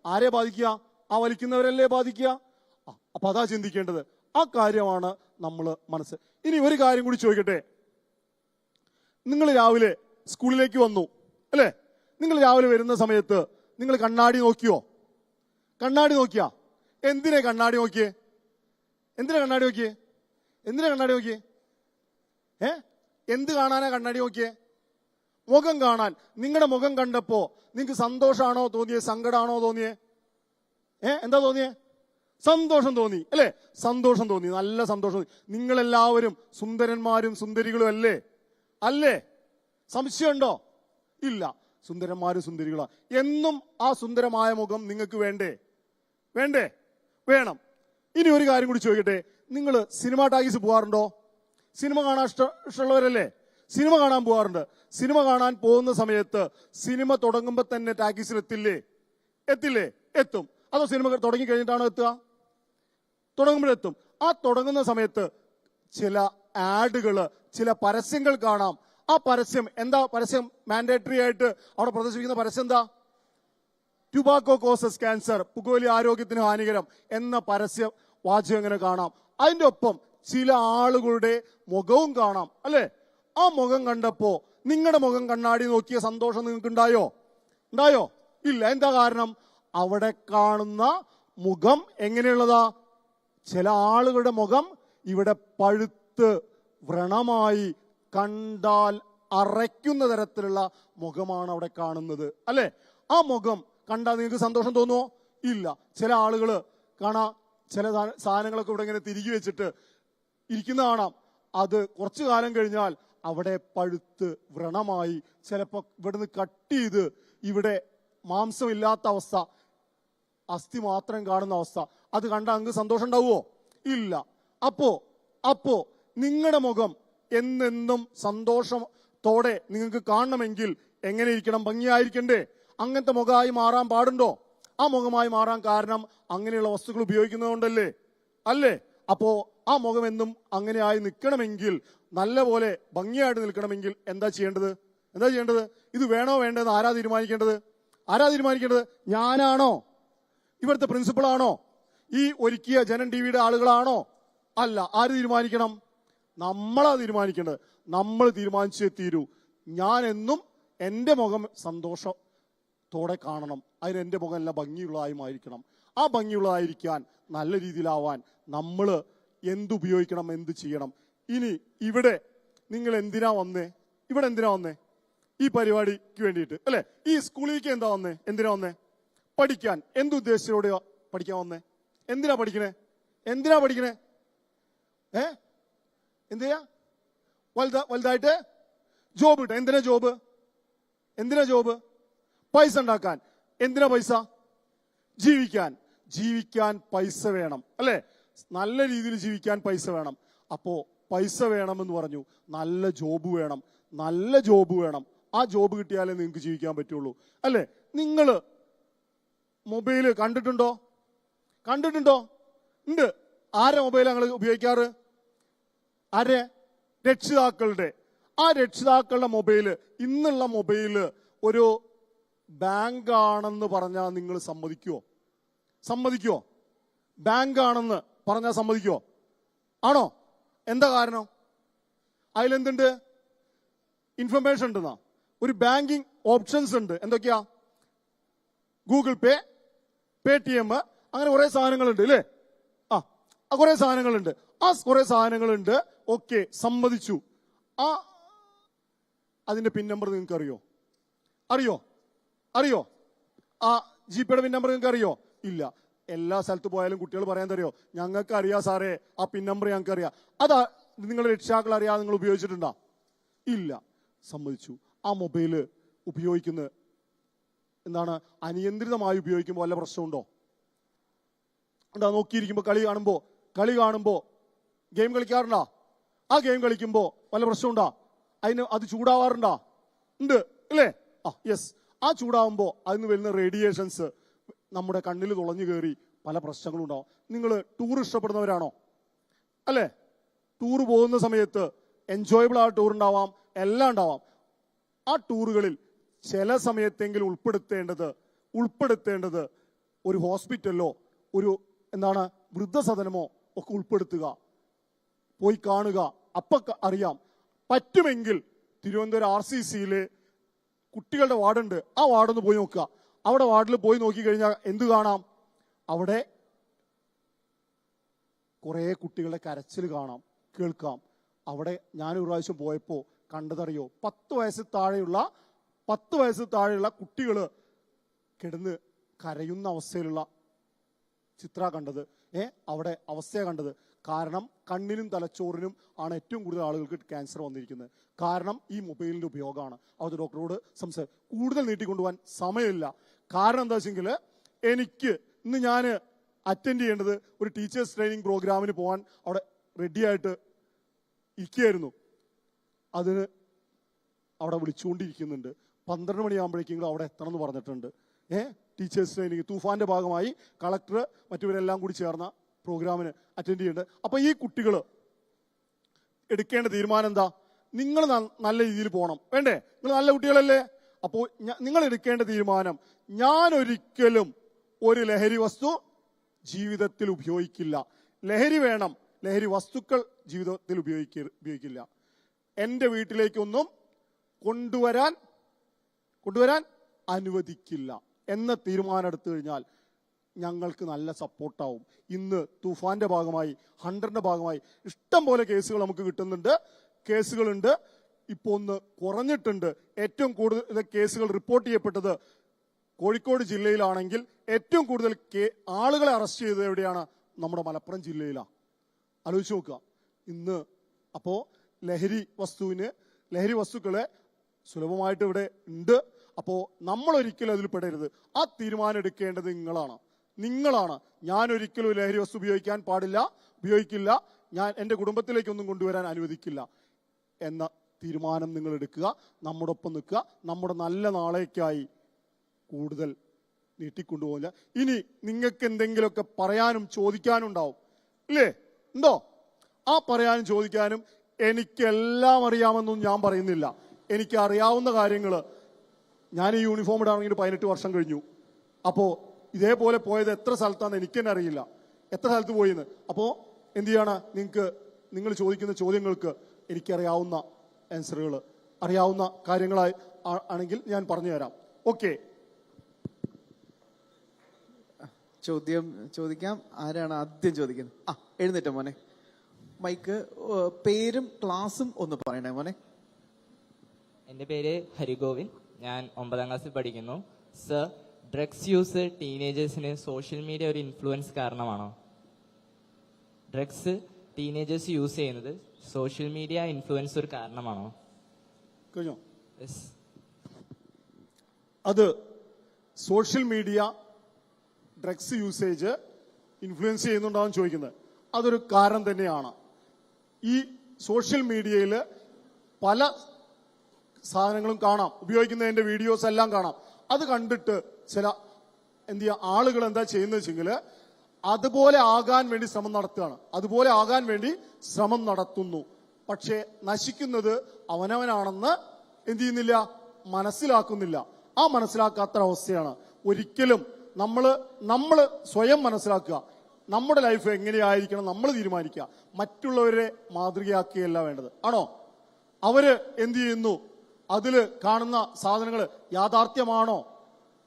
ആരെ ബാധിക്കുക? ആ വലിക്കുന്നവരല്ലേ ബാധിക്കുക. അപ്പൊ അതാ ചിന്തിക്കേണ്ടത്. ആ കാര്യമാണ് നമ്മൾ ഇനി ഒരു കാര്യം കൂടി ചോദിക്കട്ടെ. നിങ്ങൾ രാവിലെ സ്കൂളിലേക്ക് വന്നു അല്ലെ? നിങ്ങൾ രാവിലെ വരുന്ന സമയത്ത് നിങ്ങൾ കണ്ണാടി നോക്കിയാ? എന്തിനാ കണ്ണാടി നോക്കിയേ? എന്ത് കാണാനാ കണ്ണാടി നോക്കിയേ? മുഖം കാണാൻ. നിങ്ങളുടെ മുഖം കണ്ടപ്പോ നിങ്ങൾക്ക് സന്തോഷാണോ തോന്നിയേ? സങ്കടമാണോ തോന്നിയേ? എന്താ തോന്നിയേ? സന്തോഷം തോന്നി അല്ലെ? സന്തോഷം തോന്നി, നല്ല സന്തോഷം തോന്നി. നിങ്ങളെല്ലാവരും സുന്ദരന്മാരും സുന്ദരികളും അല്ലേ? സംശയമുണ്ടോ? ഇല്ല. സുന്ദരന്മാരും സുന്ദരികളാ. എന്നും ആ സുന്ദരമായ മുഖം നിങ്ങൾക്ക് വേണ്ടേ? വേണം. ഇനി ഒരു കാര്യം കൂടി ചോദിക്കട്ടെ. നിങ്ങൾ സിനിമ ടാക്കീസ് പോകാറുണ്ടോ? സിനിമ കാണാൻ ഇഷ്ടമുള്ളവരല്ലേ? സിനിമ കാണാൻ പോകാറുണ്ട്. സിനിമ കാണാൻ പോകുന്ന സമയത്ത് സിനിമ തുടങ്ങുമ്പോൾ തന്നെ ടാക്കീസിൽ എത്തും. അതോ സിനിമ തുടങ്ങി കഴിഞ്ഞിട്ടാണോ എത്തുക? തുടങ്ങുമ്പോഴെത്തും. ആ തുടങ്ങുന്ന സമയത്ത് ചില ആഡുകള്, ചില പരസ്യങ്ങൾ കാണാം. ആ പരസ്യം എന്താ? പരസ്യം മാൻഡേറ്ററി ആയിട്ട് അവിടെ പ്രദർശിപ്പിക്കുന്ന പരസ്യം എന്താ? ടുബാക്കോ കോസസ് ക്യാൻസർ, പുകവലി ആരോഗ്യത്തിന് ഹാനികരം എന്ന പരസ്യ വാചകം ഇങ്ങനെ കാണാം. അതിന്റെ ഒപ്പം ചില ആളുകളുടെ മുഖവും കാണാം, അല്ലെ? ആ മുഖം കണ്ടപ്പോ നിങ്ങളുടെ മുഖം കണ്ണാടി നോക്കിയ സന്തോഷം നിങ്ങൾക്ക് ഉണ്ടായോ? ഇല്ല. എന്താ കാരണം? അവിടെ കാണുന്ന മുഖം എങ്ങനെയുള്ളതാ? ചില ആളുകളുടെ മുഖം ഇവിടെ പഴുത്ത് വ്രണമായി, കണ്ടാൽ അറയ്ക്കുന്ന തരത്തിലുള്ള മുഖമാണ് അവിടെ കാണുന്നത്, അല്ലെ? ആ മുഖം കണ്ടാൽ നിങ്ങൾക്ക് സന്തോഷം തോന്നുമോ? ഇല്ല. ചില ആളുകള് കാണാം, ചില സാധനങ്ങളൊക്കെ ഇവിടെ ഇങ്ങനെ തിരികെ വെച്ചിട്ട് ഇരിക്കുന്ന കാണാം. അത് കുറച്ചു കാലം കഴിഞ്ഞാൽ അവിടെ പഴുത്ത് വ്രണമായി, ചിലപ്പോ ഇവിടുന്ന് കട്ട് ചെയ്ത് ഇവിടെ മാംസമില്ലാത്ത അവസ്ഥ, അസ്ഥി മാത്രം കാണുന്ന അവസ്ഥ. അത് കണ്ടാൽ നിങ്ങൾക്ക് സന്തോഷം ഉണ്ടാവുമോ? ഇല്ല. അപ്പോ നിങ്ങളുടെ മുഖം എന്നെന്നും സന്തോഷത്തോടെ നിങ്ങൾക്ക് കാണണമെങ്കിൽ എങ്ങനെ ഇരിക്കണം? ഭംഗിയായിരിക്കണ്ടേ? അങ്ങനത്തെ മുഖമായി മാറാൻ പാടുണ്ടോ? ആ മുഖമായി മാറാൻ കാരണം അങ്ങനെയുള്ള വസ്തുക്കൾ ഉപയോഗിക്കുന്നതുകൊണ്ടല്ലേ, അല്ലേ? അപ്പോ ആ മുഖം എന്നും അങ്ങനെയായി നിൽക്കണമെങ്കിൽ, നല്ലപോലെ ഭംഗിയായിട്ട് നിൽക്കണമെങ്കിൽ എന്താ ചെയ്യേണ്ടത്? ഇത് വേണോ വേണ്ടെന്ന് ആരാ തീരുമാനിക്കേണ്ടത്? ഞാനാണോ? ഇവിടുത്തെ പ്രിൻസിപ്പൾ ആണോ? ഈ ഒരുക്കിയ ജനം ടിവിയുടെ ആളുകളാണോ? അല്ല. ആര് തീരുമാനിക്കണം? നമ്മളാ തീരുമാനിക്കേണ്ടത്. നമ്മൾ തീരുമാനിച്ചേ തീരൂ. ഞാൻ എന്നും എന്റെ മുഖം സന്തോഷത്തോടെ കാണണം. അതിന് എന്റെ മുഖം എല്ലാം ഭംഗിയുള്ളതായിരിക്കണം. ആ ഭംഗിയുള്ളതായിരിക്കാൻ, നല്ല രീതിയിലാവാൻ നമ്മൾ എന്തുപയോഗിക്കണം, എന്ത് ചെയ്യണം? ഇനി ഇവിടെ നിങ്ങൾ എന്തിനാ വന്നേ? ഈ പരിപാടിക്ക് വേണ്ടിയിട്ട്, അല്ലെ? ഈ സ്കൂളിലേക്ക് എന്തിനാ വന്നേ? പഠിക്കാൻ. എന്തുദ്ദേശത്തോടെ പഠിക്കാൻ വന്നേ? എന്തിനാ പഠിക്കണേ? എന്തിനാ? വലുതായിട്ട് ജോബ് കിട്ടാൻ. എന്തിനാ ജോബ്? പൈസ ഉണ്ടാക്കാൻ. എന്തിനാ പൈസ? ജീവിക്കാൻ പൈസ വേണം, അല്ലെ? നല്ല രീതിയിൽ ജീവിക്കാൻ പൈസ വേണം. അപ്പോ പൈസ വേണമെന്ന് പറഞ്ഞു. നല്ല ജോബ് വേണം. ആ ജോബ് കിട്ടിയാലേ നിങ്ങൾക്ക് ജീവിക്കാൻ പറ്റുള്ളൂ, അല്ലെ? നിങ്ങള് മൊബൈല് കണ്ടിട്ടുണ്ടോ? ഉണ്ട്. ആരെ മൊബൈലാണ് നിങ്ങൾ ഉപയോഗിക്കാറ്? ആരെ? രക്ഷിതാക്കളുടെ. ആ രക്ഷിതാക്കളുടെ മൊബൈല്, ഇന്നുള്ള മൊബൈല് ഒരു ബാങ്കാണെന്ന് പറഞ്ഞാൽ നിങ്ങൾ സമ്മതിക്കുവോ? ബാങ്കാണെന്ന് പറഞ്ഞാൽ സമ്മതിക്കുവോ? ആണോ? എന്താ കാരണം? അതിലെന്തുണ്ട്? ഇൻഫർമേഷൻ ഉണ്ടെന്നാ. ഒരു ബാങ്കിങ് ഓപ്ഷൻസ് ഉണ്ട്. എന്തൊക്കെയാ? ഗൂഗിൾ പേ, പേടിഎം, അങ്ങനെ കുറെ സാധനങ്ങളുണ്ട്, ഇല്ലേ? കുറെ സാധനങ്ങളുണ്ട്. ഓക്കെ, സമ്മതിച്ചു. അതിന്റെ പിൻ നമ്പർ നിങ്ങൾക്ക് അറിയോ? ആ ജിപേയുടെ പിൻ നമ്പർ നിങ്ങൾക്ക് അറിയോ? ഇല്ല. എല്ലാ സ്ഥലത്ത് പോയാലും കുട്ടികൾ പറയാൻ തരുമോ? ഞങ്ങൾക്ക് അറിയാം സാറേ, ആ പിൻ നമ്പർ ഞങ്ങൾക്ക് അറിയാം. അതാ നിങ്ങളുടെ രക്ഷിതാക്കൾ അറിയാതെ നിങ്ങൾ ഉപയോഗിച്ചിട്ടുണ്ടോ? ഇല്ല. സമ്മതിച്ചു. ആ മൊബൈല് ഉപയോഗിക്കുന്നത് അനിയന്ത്രിതമായി ഉപയോഗിക്കുമ്പോൾ വല്ല പ്രശ്നമുണ്ടോ? നോക്കിയിരിക്കുമ്പോ കളി കാണുമ്പോ ഗെയിം കളിക്കാറുണ്ടോ? ആ ഗെയിം കളിക്കുമ്പോ വല്ല പ്രശ്നമുണ്ടോ? അത് ചൂടാവാറുണ്ടോ? ഉണ്ട്, അല്ലേ? യെസ്. ആ ചൂടാവുമ്പോ അതിന് വരുന്ന റേഡിയേഷൻസ് നമ്മുടെ കണ്ണിൽ തുളഞ്ഞു കയറി പല പ്രശ്നങ്ങളും ഉണ്ടാവും. നിങ്ങൾ ടൂർ ഇഷ്ടപ്പെടുന്നവരാണോ? അല്ലേ? ടൂർ പോകുന്ന സമയത്ത് എൻജോയബിൾ ആ ടൂർ ഉണ്ടാവാം, എല്ലാം ഉണ്ടാവാം. ആ ടൂറുകളിൽ ചില സമയത്തെങ്കിലും ഉൾപ്പെടുത്തേണ്ടത് ഒരു ഹോസ്പിറ്റലിലോ ഒരു വൃദ്ധസദനമോ ഒക്കെ ഉൾപ്പെടുത്തുക, പോയി കാണുക. അപ്പൊ അറിയാം. പറ്റുമെങ്കിൽ തിരുവനന്തപുരം RCCയില് കുട്ടികളുടെ വാർഡുണ്ട്. ആ വാർഡൊന്ന് പോയി നോക്കുക. അവിടെ വാർഡിൽ പോയി നോക്കിക്കഴിഞ്ഞാൽ എന്ത് കാണാം? അവിടെ കുറെ കുട്ടികളുടെ കരച്ചിൽ കാണാം, കേൾക്കാം. അവിടെ ഞാനൊരു പ്രാവശ്യം പോയപ്പോ കണ്ടതറിയോ? 10 വയസ്സ് താഴെയുള്ള കുട്ടികള് കിടന്ന് കരയുന്ന അവസ്ഥയിലുള്ള ചിത്ര കണ്ടത്. അവിടെ അവസ്ഥയാണ് കണ്ടത്. കാരണം കണ്ണിനും തലച്ചോറിനും ആണ് ഏറ്റവും കൂടുതൽ ആളുകൾക്ക് ക്യാൻസർ വന്നിരിക്കുന്നത്. കാരണം ഈ മൊബൈലിന്റെ ഉപയോഗമാണ്. അത് ഡോക്ടറോട് കൂടുതൽ നീട്ടിക്കൊണ്ടുപോകാൻ സമയമില്ല. കാരണം എന്താ വെച്ചെങ്കിൽ ഇന്ന് ഞാൻ അറ്റൻഡ് ചെയ്യേണ്ടത് ഒരു ടീച്ചേഴ്സ് ട്രെയിനിങ് പ്രോഗ്രാമിന് പോകാൻ അവിടെ റെഡിയായിട്ട് ഇരിക്കുകയായിരുന്നു. അതിന് അവിടെ വിളിച്ചുകൊണ്ടിരിക്കുന്നുണ്ട്. 12 മണിയാകുമ്പോഴേക്കും അവിടെ എത്തണം എന്ന് പറഞ്ഞിട്ടുണ്ട്. ടീച്ചേഴ്സ് ട്രെയിനിങ് തൂഫാന്റെ ഭാഗമായി കളക്ടർ മറ്റവരെല്ലാം കൂടി ചേർന്ന പ്രോഗ്രാമിന് അറ്റൻഡ് ചെയ്യുന്നുണ്ട്. അപ്പൊ ഈ കുട്ടികൾ എടുക്കേണ്ട തീരുമാനം എന്താ? നിങ്ങൾ നല്ല രീതിയിൽ പോകണം, വേണ്ടേ? നിങ്ങൾ നല്ല കുട്ടികളല്ലേ? അപ്പോൾ നിങ്ങൾ എടുക്കേണ്ട തീരുമാനം, ഞാൻ ഒരിക്കലും ഒരു ലഹരി വസ്തു ജീവിതത്തിൽ ഉപയോഗിക്കില്ല. ലഹരി വേണം, ലഹരി വസ്തുക്കൾ ജീവിതത്തിൽ ഉപയോഗിക്കില്ല. എന്റെ വീട്ടിലേക്കൊന്നും കൊണ്ടുവരാൻ അനുവദിക്കില്ല എന്ന തീരുമാനം എടുത്തു കഴിഞ്ഞാൽ ഞങ്ങൾക്ക് നല്ല സപ്പോർട്ടാവും. ഇന്ന് തൂഫാന്റെ ഭാഗമായി, ഹണ്ടറിന്റെ ഭാഗമായി ഇഷ്ടം പോലെ കേസുകൾ നമുക്ക് കിട്ടുന്നുണ്ട്. കേസുകളുണ്ട്, ഇപ്പൊ ഒന്ന് കുറഞ്ഞിട്ടുണ്ട്. ഏറ്റവും കൂടുതൽ കേസുകൾ റിപ്പോർട്ട് ചെയ്യപ്പെട്ടത് കോഴിക്കോട് ജില്ലയിലാണെങ്കിൽ ഏറ്റവും കൂടുതൽ ആളുകളെ അറസ്റ്റ് ചെയ്തത് എവിടെയാണ്? നമ്മുടെ മലപ്പുറം ജില്ലയിലാണ്. ആലോചിച്ച് നോക്കുക. ഇന്ന് അപ്പോ ലഹരി വസ്തുക്കളെ സുലഭമായിട്ട് ഇവിടെ ഉണ്ട്. അപ്പോ നമ്മൾ ഒരിക്കലും അതിൽ പെടരുത്. ആ തീരുമാനം എടുക്കേണ്ടത് നിങ്ങളാണ്. ഞാൻ ഒരിക്കലും ലഹരി വസ്തു ഉപയോഗിക്കില്ല, ഞാൻ എന്റെ കുടുംബത്തിലേക്കൊന്നും കൊണ്ടുവരാൻ അനുവദിക്കില്ല എന്ന തീരുമാനം നിങ്ങൾ എടുക്കുക. നമ്മുടെ ഒപ്പം നിൽക്കുക. നമ്മുടെ നല്ല നാളേക്കായി കൂടുതൽ നീട്ടിക്കൊണ്ടുപോകില്ല. ഇനി നിങ്ങൾക്ക് എന്തെങ്കിലുമൊക്കെ പറയാനും ചോദിക്കാനും ഉണ്ടാവും, ഇല്ലേ? ഉണ്ടോ? ആ പറയാനും ചോദിക്കാനും എനിക്കെല്ലാം അറിയാമെന്നൊന്നും ഞാൻ പറയുന്നില്ല. എനിക്ക് അറിയാവുന്ന കാര്യങ്ങൾ, ഞാൻ ഈ യൂണിഫോം ഇടാണെങ്കിൽ 18 വർഷം കഴിഞ്ഞു. അപ്പോ ഇതേപോലെ പോയത് എത്ര സ്ഥലത്താണെന്ന് എനിക്ക് തന്നെ അറിയില്ല, എത്ര സ്ഥലത്ത് പോയിന്ന്. അപ്പോ എന്ത് ചെയ്യാണ്? നിങ്ങൾ ചോദിക്കുന്ന ചോദ്യങ്ങൾക്ക് എനിക്കറിയാവുന്ന ആൻസറുകൾ, അറിയാവുന്ന കാര്യങ്ങളായി ആണെങ്കിൽ ഞാൻ പറഞ്ഞു തരാം. ഓക്കെ, ചോദിക്കാം. ആരാണ് ആദ്യം ചോദിക്കുന്നത്? എഴുന്നേറ്റ മോനെ, മൈക്ക്. പേരും ക്ലാസ്സും ഒന്ന് പറയണേ മോനെ. എൻ്റെ പേര് ഹരിഗോവിന്ദ്, ഞാൻ 9ാം ക്ലാസ്സിൽ പഠിക്കുന്നു. സർ, ഡ്രഗ്സ് യൂസ് ടീനേജേഴ്സിന് സോഷ്യൽ മീഡിയ ഒരു ഇൻഫ്ലുവൻസ് കാരണമാണോ? ഡ്രഗ്സ് ടീനേജേഴ്സ് യൂസ് ചെയ്യുന്നത് സോഷ്യൽ മീഡിയ ഇൻഫ്ലുവൻസ് ഒരു കാരണമാണോ? കഴിഞ്ഞോ? യെസ്. അത് social media drugs usage influence ചെയ്യുന്നുണ്ടാവും ചോദിക്കുന്നത്. അതൊരു കാരണം തന്നെയാണ്. ഈ സോഷ്യൽ മീഡിയയിൽ പല സാധനങ്ങളും കാണാം, ഉപയോഗിക്കുന്നതിന്റെ വീഡിയോസ് എല്ലാം കാണാം. അത് കണ്ടിട്ട് ചില ആളുകൾ എന്താ ചെയ്യുന്നത് വെച്ചെങ്കിൽ അതുപോലെ ആകാൻ വേണ്ടി ശ്രമം നടത്തുന്നു. പക്ഷേ നശിക്കുന്നത് അവനവനാണെന്ന് എന്ത് ചെയ്യുന്നില്ല? മനസ്സിലാക്കുന്നില്ല. ആ മനസ്സിലാക്കാത്ത അവസ്ഥയാണ്. ഒരിക്കലും നമ്മൾ സ്വയം മനസ്സിലാക്കുക. നമ്മുടെ ലൈഫ് എങ്ങനെയായിരിക്കണം നമ്മൾ തീരുമാനിക്കുക. മറ്റുള്ളവരെ മാതൃകയാക്കുകയല്ല വേണ്ടത്. ആണോ? അവര് എന്ത് ചെയ്യുന്നു? അതില് കാണുന്ന സാധനങ്ങൾ യാഥാർത്ഥ്യമാണോ?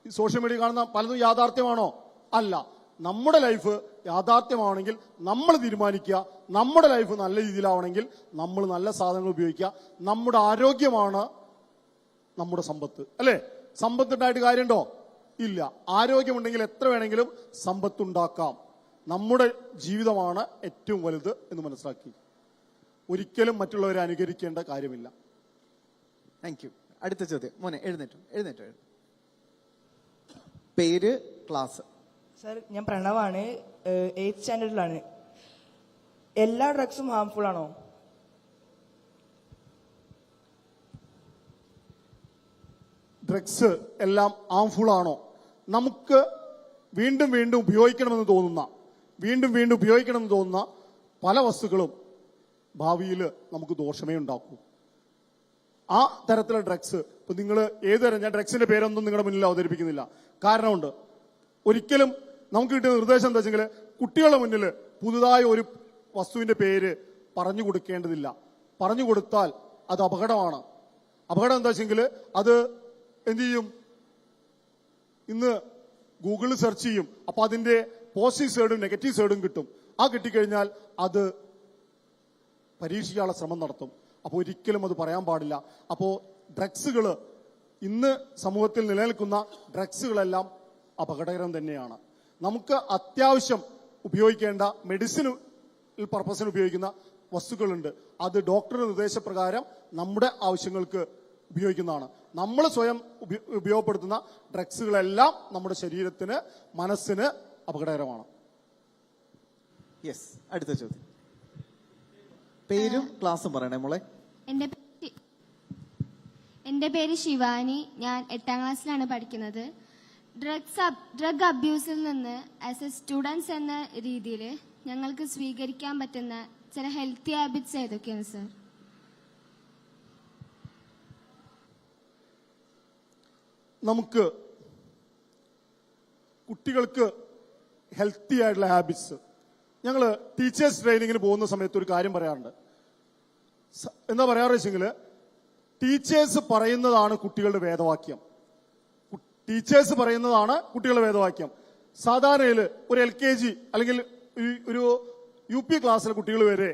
സോഷ്യൽ മീഡിയ കാണുന്ന പലതും യാഥാർത്ഥ്യമാണോ? അല്ല. നമ്മുടെ ലൈഫ് യാഥാർത്ഥ്യമാണെങ്കിൽ നമ്മൾ തീരുമാനിക്കുക. നമ്മുടെ ലൈഫ് നല്ല രീതിയിലാവണമെങ്കിൽ നമ്മൾ നല്ല സാധനങ്ങൾ ഉപയോഗിക്കുക. നമ്മുടെ ആരോഗ്യമാണ് നമ്മുടെ സമ്പത്ത്, അല്ലേ? സമ്പത്തുണ്ടായിട്ട് കാര്യമുണ്ടോ? ഇല്ല. ആരോഗ്യമുണ്ടെങ്കിൽ എത്ര വേണമെങ്കിലും സമ്പത്തുണ്ടാക്കാം. നമ്മുടെ ജീവിതമാണ് ഏറ്റവും വലുത് എന്ന് മനസ്സിലാക്കി ഒരിക്കലും മറ്റുള്ളവരെ അനുകരിക്കേണ്ട കാര്യമില്ല. Thank you. അടുത്ത ചോദ്യം മോനെ. എഴുന്നേറ്റോ. പേര്, ക്ലാസ്. സർ, ഞാൻ പ്രണവാണ്, 8th സ്റ്റാൻഡേർഡിലാണ്. എല്ലാ ഡ്രഗ്സും ഹാർംഫുൾ ആണോ? ഡ്രഗ്സ് എല്ലാം ഹാർംഫുൾ ആണോ? നമുക്ക് വീണ്ടും ഉപയോഗിക്കണമെന്ന് തോന്നുന്ന പല വസ്തുക്കളും ഭാവിയിൽ നമുക്ക് ദോഷമേ ഉണ്ടാക്കൂ. ആ തരത്തിലുള്ള ഡ്രഗ്സ് ഇപ്പൊ നിങ്ങൾ ഏതുതരം, ഞാൻ ഡ്രഗ്സിന്റെ പേരൊന്നും നിങ്ങളുടെ മുന്നിൽ അവതരിപ്പിക്കുന്നില്ല, കാരണമുണ്ട്. ഒരിക്കലും നമുക്ക് കിട്ടിയ നിർദ്ദേശം എന്താ വെച്ചെങ്കിൽ കുട്ടികളുടെ മുന്നിൽ പുതുതായി ഒരു വസ്തുവിന്റെ പേര് പറഞ്ഞു കൊടുക്കേണ്ടതില്ല. പറഞ്ഞു കൊടുത്താൽ അത് അപകടമാണ്. അപകടം എന്താ വെച്ചെങ്കിൽ അത് എന്ത് ചെയ്യും? ഇന്ന് ഗൂഗിളിൽ സെർച്ച് ചെയ്യും. അപ്പൊ അതിന്റെ പോസിറ്റീവ് സൈഡും നെഗറ്റീവ് സൈഡും കിട്ടും. ആ കിട്ടിക്കഴിഞ്ഞാൽ അത് പരീക്ഷിക്കാനുള്ള ശ്രമം നടത്തും. അപ്പോൾ ഒരിക്കലും അത് പറയാൻ പാടില്ല. അപ്പോൾ ഡ്രഗ്സുകൾ, ഇന്ന് സമൂഹത്തിൽ നിലനിൽക്കുന്ന ഡ്രഗ്സുകളെല്ലാം അപകടകരം തന്നെയാണ്. നമുക്ക് അത്യാവശ്യം ഉപയോഗിക്കേണ്ട മെഡിസിൻ പർപ്പസിന് ഉപയോഗിക്കുന്ന വസ്തുക്കളുണ്ട്. അത് ഡോക്ടറുടെ നിർദ്ദേശപ്രകാരം നമ്മുടെ ആവശ്യങ്ങൾക്ക് ഉപയോഗിക്കുന്നതാണ്. നമ്മൾ സ്വയം ഉപയോഗപ്പെടുത്തുന്ന ഡ്രഗ്സുകളെല്ലാം നമ്മുടെ ശരീരത്തിന്, മനസ്സിന് അപകടകരമാണ്. യെസ്. അടുത്ത ചോദ്യം. പേരും ക്ലാസ്സും പറയണേ മോളെ. എൻ്റെ പേര് ശിവാനി, ഞാൻ 8ാം ക്ലാസ്സിലാണ് പഠിക്കുന്നത്. ഡ്രഗ് അബ്യൂസിൽ നിന്ന് ആസ് എ സ്റ്റുഡൻസ് എന്ന രീതിയിൽ ഞങ്ങൾക്ക് സ്വീകരിക്കാൻ പറ്റുന്ന ചില ഹെൽത്തി ഹാബിറ്റ്സ് ഏതൊക്കെയാണ് സർ? നമുക്ക് കുട്ടികൾക്ക് ഹെൽത്തി ആയിട്ടുള്ള ഹാബിറ്റ്സ്, ഞങ്ങൾ ടീച്ചേഴ്സ് ട്രെയിനിങ്ങിന് പോകുന്ന സമയത്ത് ഒരു കാര്യം പറയാറുണ്ട്. എന്താ പറയാറ് വെച്ചെങ്കിൽ, ടീച്ചേഴ്സ് പറയുന്നതാണ് കുട്ടികളുടെ വേദവാക്യം. ടീച്ചേഴ്സ് പറയുന്നതാണ് കുട്ടികളുടെ വേദവാക്യം. സാധാരണയിൽ ഒരു LKG അല്ലെങ്കിൽ ഒരു UP ക്ലാസ്സിലെ കുട്ടികൾ വരെ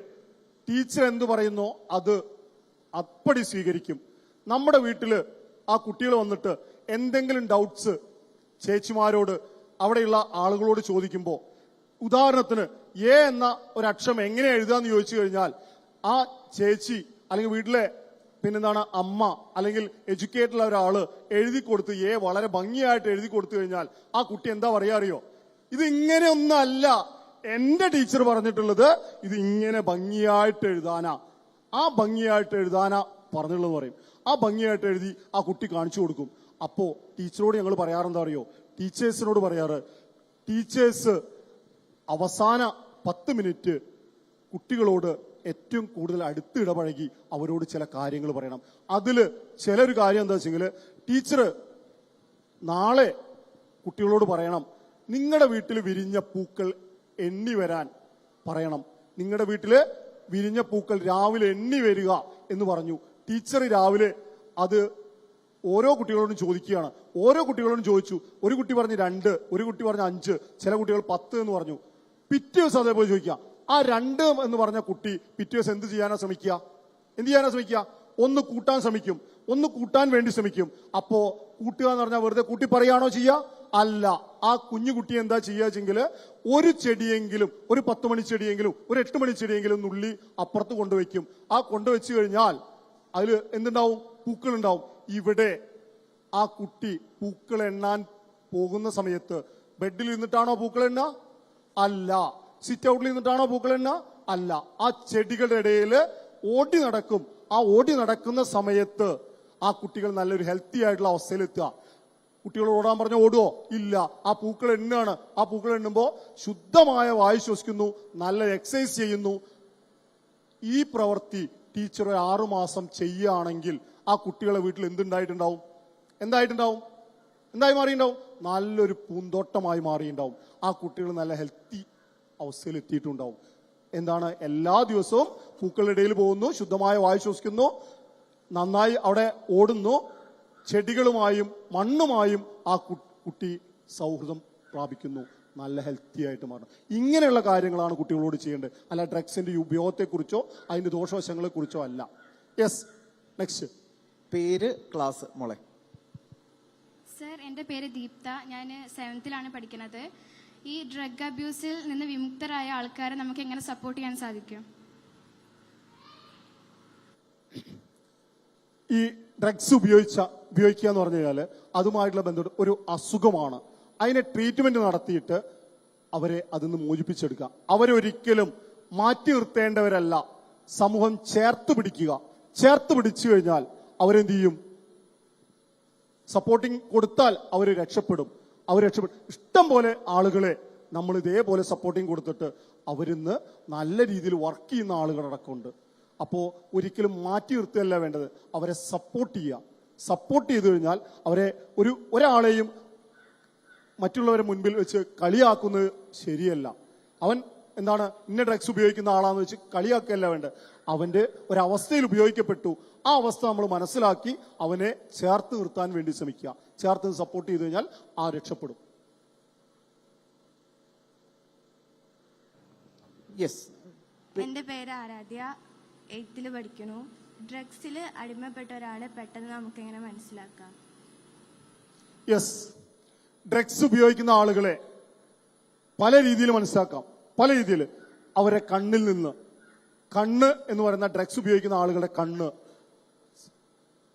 ടീച്ചർ എന്ത് പറയുന്നോ അത് അപ്പടി സ്വീകരിക്കും. നമ്മുടെ വീട്ടിൽ ആ കുട്ടികൾ വന്നിട്ട് എന്തെങ്കിലും ഡൗട്ട്സ് ചേച്ചിമാരോട് അവിടെയുള്ള ആളുകളോട് ചോദിക്കുമ്പോൾ, ഉദാഹരണത്തിന് എ എന്ന ഒരു അക്ഷരം എങ്ങനെ എഴുതാന്ന് ചോദിച്ചു കഴിഞ്ഞാൽ ആ ചേച്ചി അല്ലെങ്കിൽ വീട്ടിലെ പിന്നെന്താണ് അമ്മ അല്ലെങ്കിൽ എഡ്യൂക്കേറ്റഡ് ഒരാള് എഴുതി കൊടുത്ത് വളരെ ഭംഗിയായിട്ട് എഴുതി കൊടുത്തു കഴിഞ്ഞാൽ ആ കുട്ടി എന്താ പറയാ അറിയോ? ഇത് ഇങ്ങനെയൊന്നല്ല, എന്റെ ടീച്ചർ പറഞ്ഞിട്ടുള്ളത് ഇത് ഇങ്ങനെ ഭംഗിയായിട്ട് എഴുതാനാ, ആ ഭംഗിയായിട്ട് എഴുതാനാ പറഞ്ഞുള്ളത് പറയും. ആ ഭംഗിയായിട്ട് എഴുതി ആ കുട്ടി കാണിച്ചു കൊടുക്കും. അപ്പോ ടീച്ചറോട് ഞങ്ങൾ പറയാറെന്താ അറിയോ? ടീച്ചേഴ്സിനോട് പറയാറ്, ടീച്ചേഴ്സ് അവസാന 10 മിനിറ്റ് കുട്ടികളോട് ഏറ്റവും കൂടുതൽ അടുത്ത് ഇടപഴകി അവരോട് ചില കാര്യങ്ങൾ പറയണം. അതില് ചിലൊരു കാര്യം എന്താ വെച്ചെങ്കിൽ, ടീച്ചർ നാളെ കുട്ടികളോട് പറയണം, നിങ്ങളുടെ വീട്ടിൽ വിരിഞ്ഞ പൂക്കൾ എണ്ണി വരാൻ പറയണം. നിങ്ങളുടെ വീട്ടില് വിരിഞ്ഞ പൂക്കൾ രാവിലെ എണ്ണി വരിക എന്ന് പറഞ്ഞു. ടീച്ചർ രാവിലെ അത് ഓരോ കുട്ടികളോടും ചോദിക്കുകയാണ്. ഓരോ കുട്ടികളോടും ചോദിച്ചു. ഒരു കുട്ടി പറഞ്ഞു 2, ഒരു കുട്ടി പറഞ്ഞു 5, ചില കുട്ടികൾ 10 എന്ന് പറഞ്ഞു. പിറ്റേ ദിവസം അതേപോലെ ചോദിക്കുക. ആ 2 എന്ന് പറഞ്ഞ കുട്ടി പിറ്റേ ദിവസം എന്ത് ചെയ്യാനാ ശ്രമിക്കുക? ഒന്ന് കൂട്ടാൻ ശ്രമിക്കും, ഒന്ന് കൂട്ടാൻ വേണ്ടി ശ്രമിക്കും. അപ്പോ കൂട്ടുക എന്ന് പറഞ്ഞാൽ വെറുതെ കൂട്ടി പറയാണോ ചെയ്യുക? അല്ല. ആ കുഞ്ഞു കുട്ടി എന്താ ചെയ്യുക ഒരു ചെടിയെങ്കിലും, ഒരു 10 മണി ചെടിയെങ്കിലും, ഒരു 8 മണി ചെടിയെങ്കിലും നുള്ളി അപ്പുറത്ത് കൊണ്ടുവയ്ക്കും. ആ കൊണ്ടുവച്ചു കഴിഞ്ഞാൽ അതിൽ എന്തുണ്ടാവും? പൂക്കളുണ്ടാവും. ഇവിടെ ആ കുട്ടി പൂക്കൾ എണ്ണാൻ പോകുന്ന സമയത്ത് ബെഡിൽ ഇരുന്നിട്ടാണോ പൂക്കൾ എണ്ണ? അല്ല. സിറ്റ് ഔട്ടിൽ നിന്നിട്ടാണോ പൂക്കൾ എണ്ണ? അല്ല. ആ ചെടികളുടെ ഇടയിൽ ഓടി നടക്കും. ആ ഓടി നടക്കുന്ന സമയത്ത് ആ കുട്ടികൾ നല്ലൊരു ഹെൽത്തി ആയിട്ടുള്ള അവസ്ഥയിലെത്തുക. കുട്ടികൾ ഓടാൻ പറഞ്ഞ ഓടുവോ? ഇല്ല. ആ പൂക്കൾ എണ്ണാണ്. ആ പൂക്കൾ എണ്ണുമ്പോൾ ശുദ്ധമായ വായു ശ്വസിക്കുന്നു, നല്ല എക്സസൈസ് ചെയ്യുന്നു. ഈ പ്രവൃത്തി ടീച്ചർ 6 മാസം ചെയ്യുകയാണെങ്കിൽ ആ കുട്ടികളെ വീട്ടിൽ എന്തായിട്ടുണ്ടാവും? എന്തായി മാറിയിട്ടുണ്ടാവും? നല്ലൊരു പൂന്തോട്ടമായി മാറിയിട്ടുണ്ടാവും. ആ കുട്ടികൾ നല്ല ഹെൽത്തി അവസ്ഥയിൽ എത്തിയിട്ടുണ്ടാവും. എന്താണ്? എല്ലാ ദിവസവും പൂക്കളുടെ ഇടയിൽ പോകുന്നു, ശുദ്ധമായ വായു ശ്വസിക്കുന്നു, നന്നായി അവിടെ ഓടുന്നു, ചെടികളുമായും മണ്ണുമായും ആ കുട്ടി സൗഹൃദം പ്രാപിക്കുന്നു, നല്ല ഹെൽത്തി ആയിട്ട് മാറണം. ഇങ്ങനെയുള്ള കാര്യങ്ങളാണ് കുട്ടികളോട് ചെയ്യേണ്ടത്. അല്ല ഡ്രഗ്സിന്റെ ഉപയോഗത്തെക്കുറിച്ചോ അതിന്റെ ദോഷവശങ്ങളെ കുറിച്ചോ അല്ല. Yes, next. പേര്, ക്ലാസ്, മോളെ. സർ, എൻ്റെ പേര് ദീപ്ത. ഞാൻ 7th പഠിക്കുന്നത്. ഈ ഡ്രഗ് അബ്യൂസിൽ നിന്ന് വിമുക്തരായ ആൾക്കാരെ നമുക്ക് എങ്ങനെ സപ്പോർട്ട് ചെയ്യാൻ സാധിക്കും? ഈ ഡ്രഗ്സ് ഉപയോഗിക്കുക എന്ന് പറഞ്ഞു കഴിഞ്ഞാൽ അതുമായിട്ടുള്ള ബന്ധപ്പെട്ട് ഒരു അസുഖമാണ്. അതിനെ ട്രീറ്റ്മെന്റ് നടത്തിയിട്ട് അവരെ അതിൽ നിന്ന് മോചിപ്പിച്ചെടുക്കുക. അവരൊരിക്കലും മാറ്റി നിർത്തേണ്ടവരല്ല. സമൂഹം ചേർത്ത് പിടിച്ചു കഴിഞ്ഞാൽ അവരെന്ത് ചെയ്യും? സപ്പോർട്ടിങ് കൊടുത്താൽ അവർ രക്ഷപ്പെടും. ഇഷ്ടം പോലെ ആളുകളെ നമ്മൾ ഇതേപോലെ സപ്പോർട്ടിങ് കൊടുത്തിട്ട് അവരിന്ന് നല്ല രീതിയിൽ വർക്ക് ചെയ്യുന്ന ആളുകളടക്കമുണ്ട്. അപ്പോ ഒരിക്കലും മാറ്റി നിർത്തുകയല്ല വേണ്ടത്, അവരെ സപ്പോർട്ട് ചെയ്തു കഴിഞ്ഞാൽ അവരെ ഒരാളെയും മറ്റുള്ളവരെ മുൻപിൽ വെച്ച് കളിയാക്കുന്നത് ശരിയല്ല. അവൻ എന്താണ് ഇന്ന ഡ്രഗ്സ് ഉപയോഗിക്കുന്ന ആളാന്ന് വെച്ച് കളിയാക്കുകയല്ല വേണ്ടത്. അവന്റെ ഒരവസ്ഥയിൽ ഉപയോഗിക്കപ്പെട്ടു, ആ അവസ്ഥ നമ്മൾ മനസ്സിലാക്കി അവനെ ചേർത്ത് നിർത്താൻ വേണ്ടി ശ്രമിക്കുക. ചേർത്ത് സപ്പോർട്ട് ചെയ്തു കഴിഞ്ഞാൽ ആ രക്ഷപ്പെടും. യെസ്. എൻ്റെ പേര് ആരാധ്യ, 8th പഠിക്കുന്നു. ഡ്രഗ്സിൽ അടിമപ്പെട്ട ഒരാളെ പെട്ടെന്ന് നമുക്ക് എങ്ങനെ മനസ്സിലാക്കാം? യെസ്, ഡ്രഗ്സ് ഉപയോഗിക്കുന്ന ആളുകളെ പല രീതിയിൽ മനസ്സിലാക്കാം. പല രീതിയിൽ. അവരെ കണ്ണിൽ നിന്ന്, കണ്ണ് എന്ന് പറയുന്ന ഡ്രഗ്സ് ഉപയോഗിക്കുന്ന ആളുകളുടെ കണ്ണ്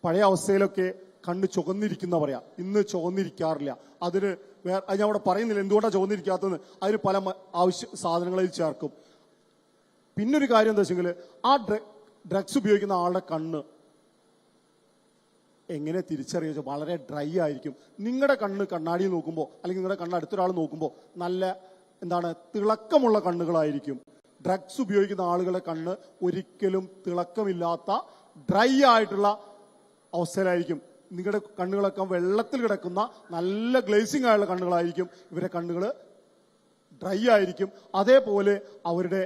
പഴയ അവസ്ഥയിലൊക്കെ കണ്ണ് ചുവന്നിരിക്കുന്ന പറയാം, ഇന്ന് ചുവന്നിരിക്കാറില്ല. അതിന് ഞാൻ അവിടെ പറയുന്നില്ല എന്തുകൊണ്ടാണ് ചുവന്നിരിക്കാത്തതെന്ന്. അതിന് പല സാധനങ്ങളിൽ ചേർക്കും. പിന്നൊരു കാര്യം എന്താ വെച്ചെങ്കിൽ ആ ഡ്രഗ്സ് ഉപയോഗിക്കുന്ന ആളുടെ കണ്ണ് എങ്ങനെ തിരിച്ചറിയുക? വളരെ ഡ്രൈ ആയിരിക്കും. നിങ്ങളുടെ കണ്ണ് കണ്ണാടിയിൽ നോക്കുമ്പോൾ അല്ലെങ്കിൽ നിങ്ങളുടെ കണ്ണ് അടുത്തൊരാൾ നോക്കുമ്പോൾ നല്ല തിളക്കമുള്ള കണ്ണുകളായിരിക്കും. ഡ്രഗ്സ് ഉപയോഗിക്കുന്ന ആളുകളെ കണ്ണ് ഒരിക്കലും തിളക്കമില്ലാത്ത ഡ്രൈ ആയിട്ടുള്ള അവസ്ഥയിലായിരിക്കും. നിങ്ങളുടെ കണ്ണുകളൊക്കെ വെള്ളത്തിൽ കിടക്കുന്ന നല്ല ഗ്ലേസിംഗ് ആയുള്ള കണ്ണുകളായിരിക്കും. ഇവരുടെ കണ്ണുകൾ ഡ്രൈ ആയിരിക്കും. അതേപോലെ അവരുടെ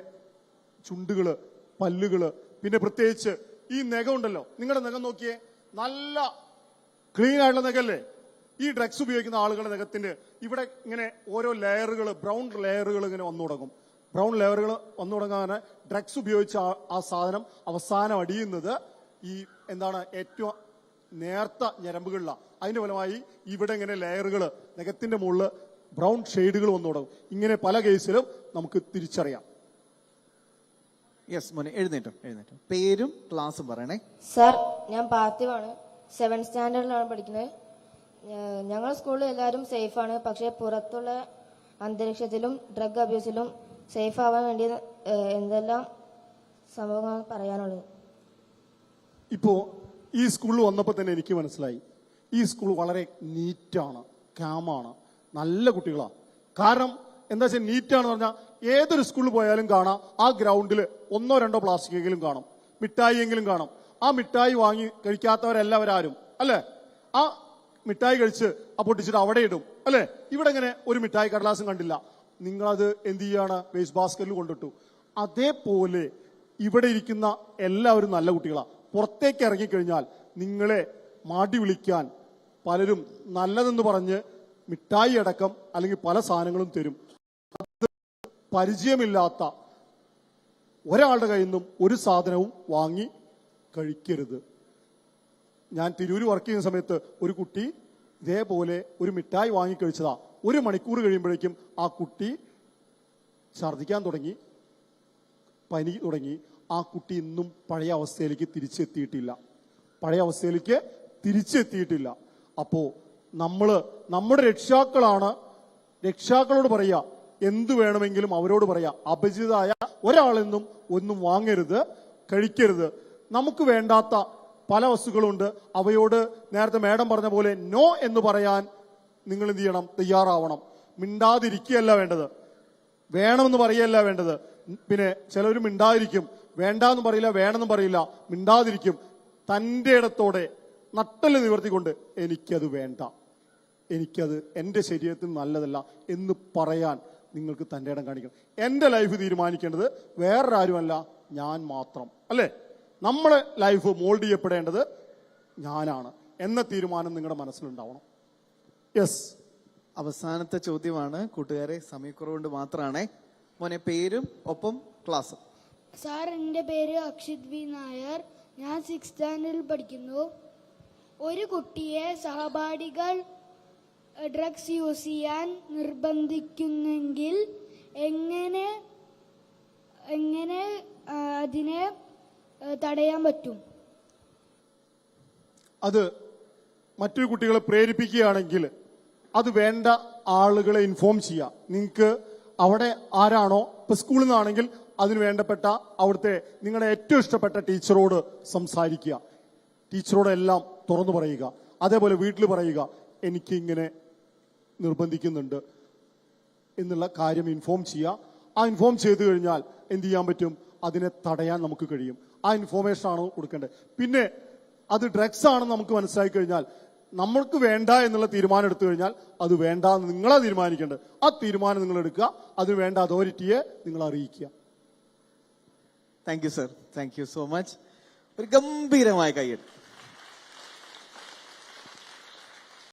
ചുണ്ടുകള്, പല്ലുകള്, പിന്നെ പ്രത്യേകിച്ച് ഈ നഖം ഉണ്ടല്ലോ, നിങ്ങളുടെ നഖം നോക്കിയേ, നല്ല ക്ലീൻ ആയിട്ടുള്ള നഖല്ലേ? ഈ ഡ്രഗ്സ് ഉപയോഗിക്കുന്ന ആളുകളുടെ നഖത്തിന്റെ ഇവിടെ ഇങ്ങനെ ഓരോ ലെയറുകൾ, ബ്രൗൺ ലെയറുകൾ ഇങ്ങനെ വന്നു തുടങ്ങും. ബ്രൗൺ ലെയറുകൾ വന്നു തുടങ്ങാൻ ഡ്രഗ്സ് ഉപയോഗിച്ച ആ സാധനം അവസാനം അടിയുന്നത് ഈ ഏറ്റവും നേർത്ത ഞരമ്പുകളിലാണ്. അതിന്റെ ഫലമായി ഇവിടെ ഇങ്ങനെ ലെയറുകൾ, നഖത്തിന്റെ മുകളിൽ ബ്രൗൺ ഷെയ്ഡുകൾ വന്നു തുടങ്ങും. ഇങ്ങനെ പല കേസിലും നമുക്ക് തിരിച്ചറിയാം. യെസ് മോനെ, എഴുന്നേറ്റോ. പേരും ക്ലാസ്സും പറയണേ. സാർ, ഞാൻ പാർത്ഥിവാണ്. 7th സ്റ്റാൻഡേർഡിലാണ് പഠിക്കുന്നത്. ഞങ്ങളുടെ സ്കൂളിൽ എല്ലാവരും സേഫാണ്. പക്ഷേ പുറത്തുള്ള അന്തരീക്ഷത്തിലും ഡ്രഗ് അബ്യൂസിലും സേഫ് ആവാൻ വേണ്ടി എന്തെല്ലാം സംഭവങ്ങൾ പറയാനുള്ളത്? ഇപ്പോ ഈ സ്കൂളിൽ വന്നപ്പോൾ തന്നെ എനിക്ക് മനസ്സിലായി, ഈ സ്കൂൾ വളരെ നീറ്റാണ്, കാമാണ്, നല്ല കുട്ടികളാണ്. കാരണം എന്താ വെച്ചാൽ നീറ്റാണെന്ന് പറഞ്ഞാൽ ഏതൊരു സ്കൂളിൽ പോയാലും കാണാം, ആ ഗ്രൗണ്ടിൽ 1 or 2 പ്ലാസ്റ്റിക് എങ്കിലും കാണും, മിഠായി എങ്കിലും കാണും. ആ മിഠായി വാങ്ങി കഴിക്കാത്തവരെല്ലാവരും അല്ലെ, ആ മിഠായി കഴിച്ച് പൊട്ടിച്ചിട്ട് അവിടെ ഇടും അല്ലെ. ഇവിടെ ഇങ്ങനെ ഒരു മിഠായി കടലാസും കണ്ടില്ല, നിങ്ങളത് എന്ത് ചെയ്യാണ്? വേസ്റ്റ് ബാസ്കറ്റിൽ കൊണ്ടിട്ടു. അതേപോലെ ഇവിടെ ഇരിക്കുന്ന എല്ലാവരും നല്ല കുട്ടികളാണ്. പുറത്തേക്ക് ഇറങ്ങിക്കഴിഞ്ഞാൽ നിങ്ങളെ മാടി വിളിക്കാൻ പലരും നല്ലതെന്ന് പറഞ്ഞ് മിഠായി അടക്കം അല്ലെങ്കിൽ പല സാധനങ്ങളും തരും. അത് പരിചയമില്ലാത്ത ഒരാളുടെ കയ്യിൽ നിന്നും ഒരു സാധനവും വാങ്ങി കഴിക്കരുത്. ഞാൻ തിരൂര് വർക്ക് ചെയ്യുന്ന സമയത്ത് ഒരു കുട്ടി ഇതേപോലെ ഒരു മിഠായി വാങ്ങി കഴിച്ചതാ. 1 മണിക്കൂർ കഴിയുമ്പോഴേക്കും ആ കുട്ടി ഛർദ്ദിക്കാൻ തുടങ്ങി, പനി തുടങ്ങി. ആ കുട്ടി ഇന്നും പഴയ അവസ്ഥയിലേക്ക് തിരിച്ചെത്തിയിട്ടില്ല. അപ്പോ നമ്മുടെ രക്ഷിതാക്കളോട് പറയാ, എന്തു വേണമെങ്കിലും അവരോട് പറയാ, അപരിചിതമായ ഒരാളെന്നും ഒന്നും വാങ്ങരുത്, കഴിക്കരുത്. നമുക്ക് വേണ്ടാത്ത പല വസ്തുക്കളുണ്ട്, അവയോട് നേരത്തെ മാഡം പറഞ്ഞ പോലെ നോ എന്ന് പറയാൻ നിങ്ങൾ എന്ത് ചെയ്യണം? തയ്യാറാവണം. മിണ്ടാതിരിക്കുകയല്ല വേണ്ടത്, വേണമെന്ന് പറയല്ല വേണ്ടത്. പിന്നെ ചിലർ മിണ്ടാതിരിക്കും, വേണ്ടാന്ന് പറയില്ല, വേണമെന്നും പറയില്ല, മിണ്ടാതിരിക്കും. തന്റെ ഇടത്തോടെ നട്ടല് നിവർത്തിക്കൊണ്ട് എനിക്കത് വേണ്ട, എനിക്കത് എന്റെ ശരീരത്തിന് നല്ലതല്ല എന്ന് പറയാൻ നിങ്ങൾക്ക് തന്റെ ഇടം കാണിക്കണം. എന്റെ ലൈഫ് തീരുമാനിക്കേണ്ടത് വേറൊരാരുമല്ല, ഞാൻ മാത്രം അല്ലേ. നമ്മുടെ ലൈഫ് മോൾഡ് ചെയ്യപ്പെടേണ്ടത് ഞാനാണ് എന്ന തീരുമാനം നിങ്ങളുടെ മനസ്സിലുണ്ടാവണം. യെസ്, അവസാനത്തെ ചോദ്യമാണ് കൂട്ടുകാരെ, സമയക്കുറവുകൊണ്ട് മാത്രമാണേ. മോനെ, പേരും ഒപ്പം ക്ലാസ്സും. സാർ, എൻ്റെ പേര് അക്ഷിത് വി നായർ. ഞാൻ 6th സ്റ്റാൻഡേർഡിൽ പഠിക്കുന്നു. ഒരു കുട്ടിയെ സഹപാഠികൾ ഡ്രഗ്സ് യൂസ് ചെയ്യാൻ നിർബന്ധിക്കുന്നെങ്കിൽ എങ്ങനെ അതിനെ തടയാൻ പറ്റും? അത് മറ്റൊരു കുട്ടികളെ പ്രേരിപ്പിക്കുകയാണെങ്കിൽ അത് വേണ്ട ആളുകളെ ഇൻഫോം ചെയ്യുക. നിങ്ങൾക്ക് അവിടെ ആരാണോ, ഇപ്പൊ സ്കൂളിൽ നിന്നാണെങ്കിൽ അതിന് വേണ്ടപ്പെട്ട അവിടുത്തെ നിങ്ങളുടെ ഏറ്റവും ഇഷ്ടപ്പെട്ട ടീച്ചറോട് സംസാരിക്കുക, ടീച്ചറോട് എല്ലാം തുറന്നു പറയുക. അതേപോലെ വീട്ടിൽ പറയുക, എനിക്ക് ഇങ്ങനെ നിർബന്ധിക്കുന്നുണ്ട് എന്നുള്ള കാര്യം ഇൻഫോം ചെയ്യുക. ആ ഇൻഫോം ചെയ്തു കഴിഞ്ഞാൽ എന്ത് ചെയ്യാൻ പറ്റും? അതിനെ തടയാൻ നമുക്ക് കഴിയും. ആ ഇൻഫോർമേഷൻ ആണ് കൊടുക്കേണ്ടത്. പിന്നെ അത് ഡ്രഗ്സ് ആണെന്ന് നമുക്ക് മനസ്സിലാക്കി കഴിഞ്ഞാൽ, നമ്മൾക്ക് വേണ്ട എന്നുള്ള തീരുമാനം എടുത്തു കഴിഞ്ഞാൽ അത് വേണ്ട എന്ന് നിങ്ങളാ തീരുമാനിക്കേണ്ടത്. ആ തീരുമാനം നിങ്ങൾ എടുക്കുക, അതിന് വേണ്ട അതോറിറ്റിയെ നിങ്ങൾ അറിയിക്കുക. Thank you sir, thank you so much. ഒരു ഗംഭീരമായ കയ്യടി.